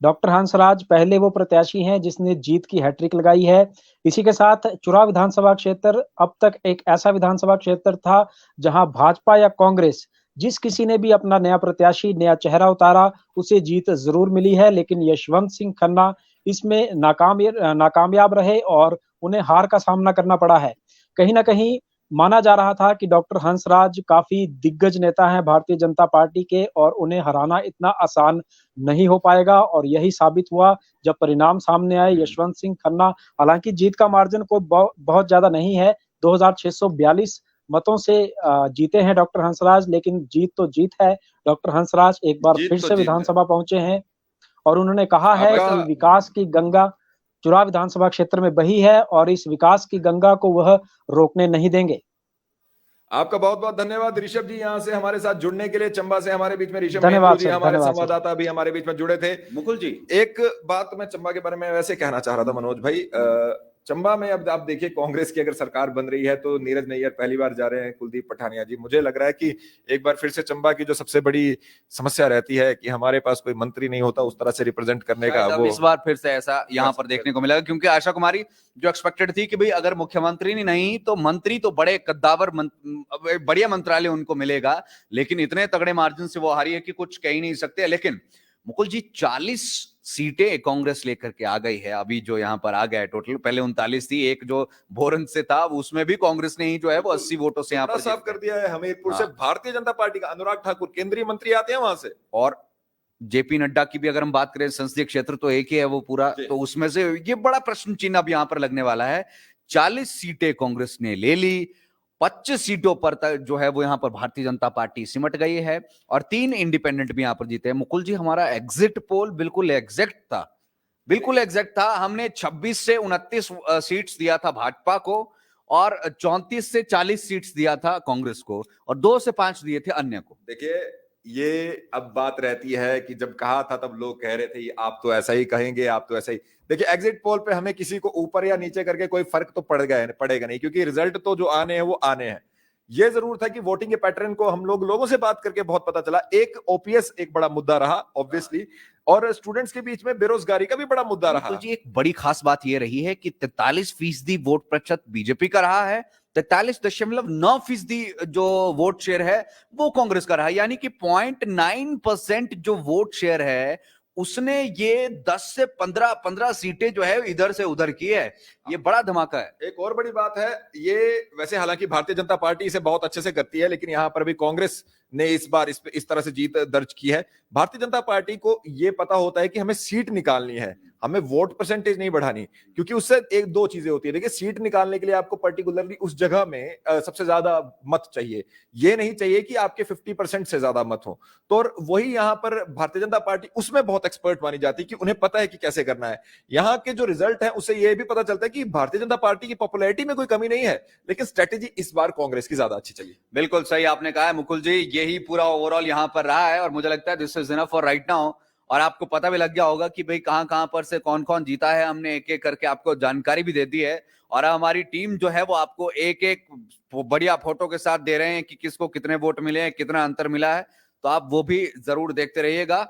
J: डॉक्टर हंसराज पहले वो प्रत्याशी हैं जिसने जीत की हैट्रिक लगाई है। इसी के साथ चुराह विधानसभा क्षेत्र अब तक एक ऐसा विधानसभा क्षेत्र था जहां भाजपा या कांग्रेस जिस किसी ने भी अपना नया प्रत्याशी, नया चेहरा उतारा, उसे जीत जरूर मिली है। लेकिन यशवंत सिंह खन्ना इसमें नाकामयाब रहे और उन्हें हार का सामना करना पड़ा है। कहीं न कहीं माना जा रहा था कि डॉक्टर हंसराज काफ़ी दिग्गज नेता हैं भारतीय जनता पार्टी के और उन्हें हराना इतना आसान नहीं हो पाएगा, और यही साबित हुआ जब परिणाम सामने आए। यशवंत सिंह खन्ना, हालांकि जीत का मार्जिन को बहुत ज्यादा नहीं है, 2642 मतों से जीते हैं डॉक्टर हंसराज, लेकिन जीत तो जीत है। डॉक्टर हंसराज एक बार फिर से विधानसभा पहुंचे हैं और उन्होंने कहा है कि विकास की गंगा चुराह विधानसभा क्षेत्र में बही है और इस विकास की गंगा को वह रोकने नहीं देंगे।
A: आपका बहुत बहुत धन्यवाद ऋषभ जी, यहाँ से हमारे साथ जुड़ने के लिए। चंबा से हमारे बीच में ऋषभ
J: धन्यवाद
A: जी, हमारे संवाददाता भी हमारे बीच में जुड़े थे।
B: मुकुल जी,
A: एक बात मैं चंबा के बारे में वैसे कहना चाह रहा था मनोज भाई। चंबा में अब आप देखिए, कांग्रेस की अगर सरकार बन रही है तो नीरज नैयर पहली बार जा रहे हैं, कुलदीप पठानिया जी। मुझे लग रहा है कि एक बार फिर से चंबा की जो सबसे बड़ी समस्या रहती है कि हमारे पास कोई मंत्री नहीं होता उस तरह से रिप्रेजेंट करने का, वो
B: इस बार फिर से ऐसा यहाँ पर देखने को मिलेगा। क्योंकि आशा कुमारी जो एक्सपेक्टेड थी कि भाई अगर मुख्यमंत्री नहीं तो मंत्री तो बड़े कद्दावर बढ़िया मंत्रालय उनको मिलेगा, लेकिन इतने तगड़े मार्जिन से वो हारी है कि कुछ कह ही नहीं सकते। लेकिन मुकुल जी, 40 सीटें कांग्रेस लेकर के आ गई है अभी, जो यहाँ पर आ गया है टोटल। पहले 39 थी, एक जो बोरन से था उसमें भी कांग्रेस ने ही जो है वो 80 वोटों से यहाँ पर
A: साफ कर दिया है। हमीरपुर से भारतीय जनता पार्टी का अनुराग ठाकुर केंद्रीय मंत्री आते हैं वहां से,
B: और जेपी नड्डा की भी अगर हम बात करें, संसदीय क्षेत्र तो एक ही है वो पूरा, तो उसमें से ये बड़ा प्रश्न चिन्ह अब यहाँ पर लगने वाला है। 40 सीटें कांग्रेस ने ले ली, 25 सीटों पर जो है वो यहाँ पर भारतीय जनता पार्टी सिमट गई है, और 3 इंडिपेंडेंट भी यहाँ पर जीते हैं। मुकुल जी, हमारा एग्जिट पोल बिल्कुल एग्जैक्ट था, बिल्कुल एग्जैक्ट था। हमने 26 से 29 सीट्स दिया था भाजपा को, और 34 से 40 सीट्स दिया था कांग्रेस को, और 2 से 5 दिए थे अन्य को।
A: देखिए, ये अब बात रहती है कि जब कहा था तब लोग कह रहे थे आप तो ऐसा ही कहेंगे, आप तो ऐसा ही। देखिए, एग्जिट पोल पे हमें किसी को ऊपर या नीचे करके कोई फर्क तो पड़ेगा नहीं, क्योंकि रिजल्ट तो जो आने हैं वो आने हैं। ये जरूर था कि वोटिंग के पैटर्न को हम लोगों से बात करके बहुत पता चला। एक ओपीएस एक बड़ा मुद्दा रहा ऑब्वियसली, और स्टूडेंट्स के बीच में बेरोजगारी का भी बड़ा मुद्दा रहा।
B: तो जी, एक बड़ी खास बात यह रही है कि 43% वोट प्रतिशत बीजेपी का रहा है, 43.9% जो वोट शेयर है वो कांग्रेस का रहा है। यानी कि 0.9% जो वोट शेयर है उसने ये 10 से 15 सीटें जो है इधर से उधर की है। ये बड़ा धमाका है।
A: एक और बड़ी बात है, ये वैसे हालांकि भारतीय जनता पार्टी इसे बहुत अच्छे से करती है, लेकिन यहां पर भी कांग्रेस ने इस बार इस तरह से जीत दर्ज की है। भारतीय जनता पार्टी को यह पता होता है कि हमें सीट निकालनी है, हमें वोट परसेंटेज नहीं बढ़ानी, क्योंकि उससे एक दो चीजें होती है। देखिए, सीट निकालने के लिए आपको पर्टिकुलरली उस जगह में सबसे ज्यादा मत चाहिए, ये नहीं चाहिए कि आपके 50% से ज्यादा मत हो। तो वही यहां पर भारतीय जनता पार्टी उसमें बहुत एक्सपर्ट मानी जाती है कि उन्हें पता है कि कैसे करना है। यहां के जो रिजल्ट है उससे यह भी पता चलता है कि भारतीय जनता पार्टी की पॉपुलैरिटी में कोई कमी नहीं है, लेकिन स्ट्रेटेजी इस बार कांग्रेस की ज्यादा अच्छी चली।
B: बिल्कुल सही आपने कहा है मुकुल जी, यही पूरा ओवरऑल यहां पर रहा है और मुझे लगता है this is enough for right now. और आपको पता भी लग गया होगा कि भाई कहां कहां पर से कौन कौन जीता है। हमने एक एक करके आपको जानकारी भी दे दी है और हमारी टीम जो है वो आपको एक एक बढ़िया फोटो के साथ दे रहे हैं कि किसको कितने वोट मिले हैं, कितना अंतर मिला है। तो आप वो भी जरूर देखते रहिएगा।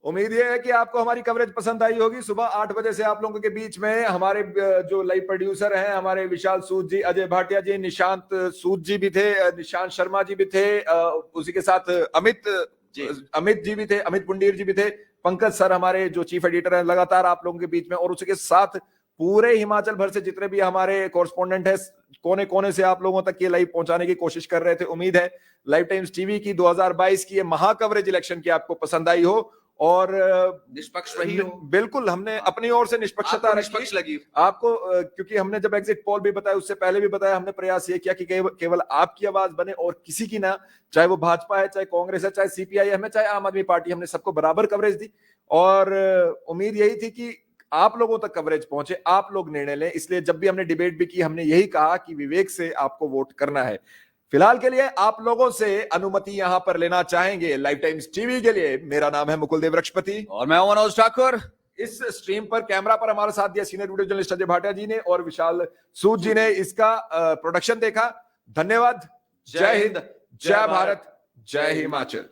A: उम्मीद ये है कि आपको हमारी कवरेज पसंद आई होगी। सुबह 8 बजे से आप लोगों के बीच में हमारे जो लाइव प्रोड्यूसर हैं, हमारे विशाल सूद जी, अजय भाटिया जी, निशांत सूद जी भी थे, निशांत शर्मा जी भी थे, उसी के साथ अमित जी भी थे, अमित पुंडीर जी भी थे, पंकज सर हमारे जो चीफ एडिटर हैं, लगातार आप लोगों के बीच में, और उसके साथ पूरे हिमाचल भर से जितने भी हमारे कॉरेस्पॉन्डेंट है, कोने कोने से आप लोगों तक ये लाइव पहुंचाने की कोशिश कर रहे थे। उम्मीद है लाइव टाइम्स टीवी की 2022 की ये महा कवरेज इलेक्शन की आपको पसंद आई हो और
B: निष्पक्ष रही हो।
A: बिल्कुल, हमने अपनी ओर से निष्पक्षता
B: निष्पक्ष लगी
A: आपको, क्योंकि हमने जब एग्जिट पोल भी बताया, उससे पहले भी बताया, हमने प्रयास ये किया कि केवल आपकी आवाज बने और किसी की ना, चाहे वो भाजपा है, चाहे कांग्रेस है, चाहे सीपीआई है, चाहे आम आदमी पार्टी, हमने सबको बराबर कवरेज दी। और उम्मीद यही थी कि आप लोगों तक कवरेज पहुंचे, आप लोग निर्णय लें। इसलिए जब भी हमने डिबेट भी की, हमने यही कहा कि विवेक से आपको वोट करना है। फिलहाल के लिए आप लोगों से अनुमति यहां पर लेना चाहेंगे लाइव टाइम्स टीवी के लिए। मेरा नाम है मुकुल देव वृक्षपति
B: और मैं मनोज ठाकुर।
A: इस स्ट्रीम पर कैमरा पर हमारे साथ दिया senior video journalist Ajay Bhatia ji ने और विशाल सूद जी ने इसका प्रोडक्शन देखा। धन्यवाद। जय हिंद, जय भारत, जय हिमाचल।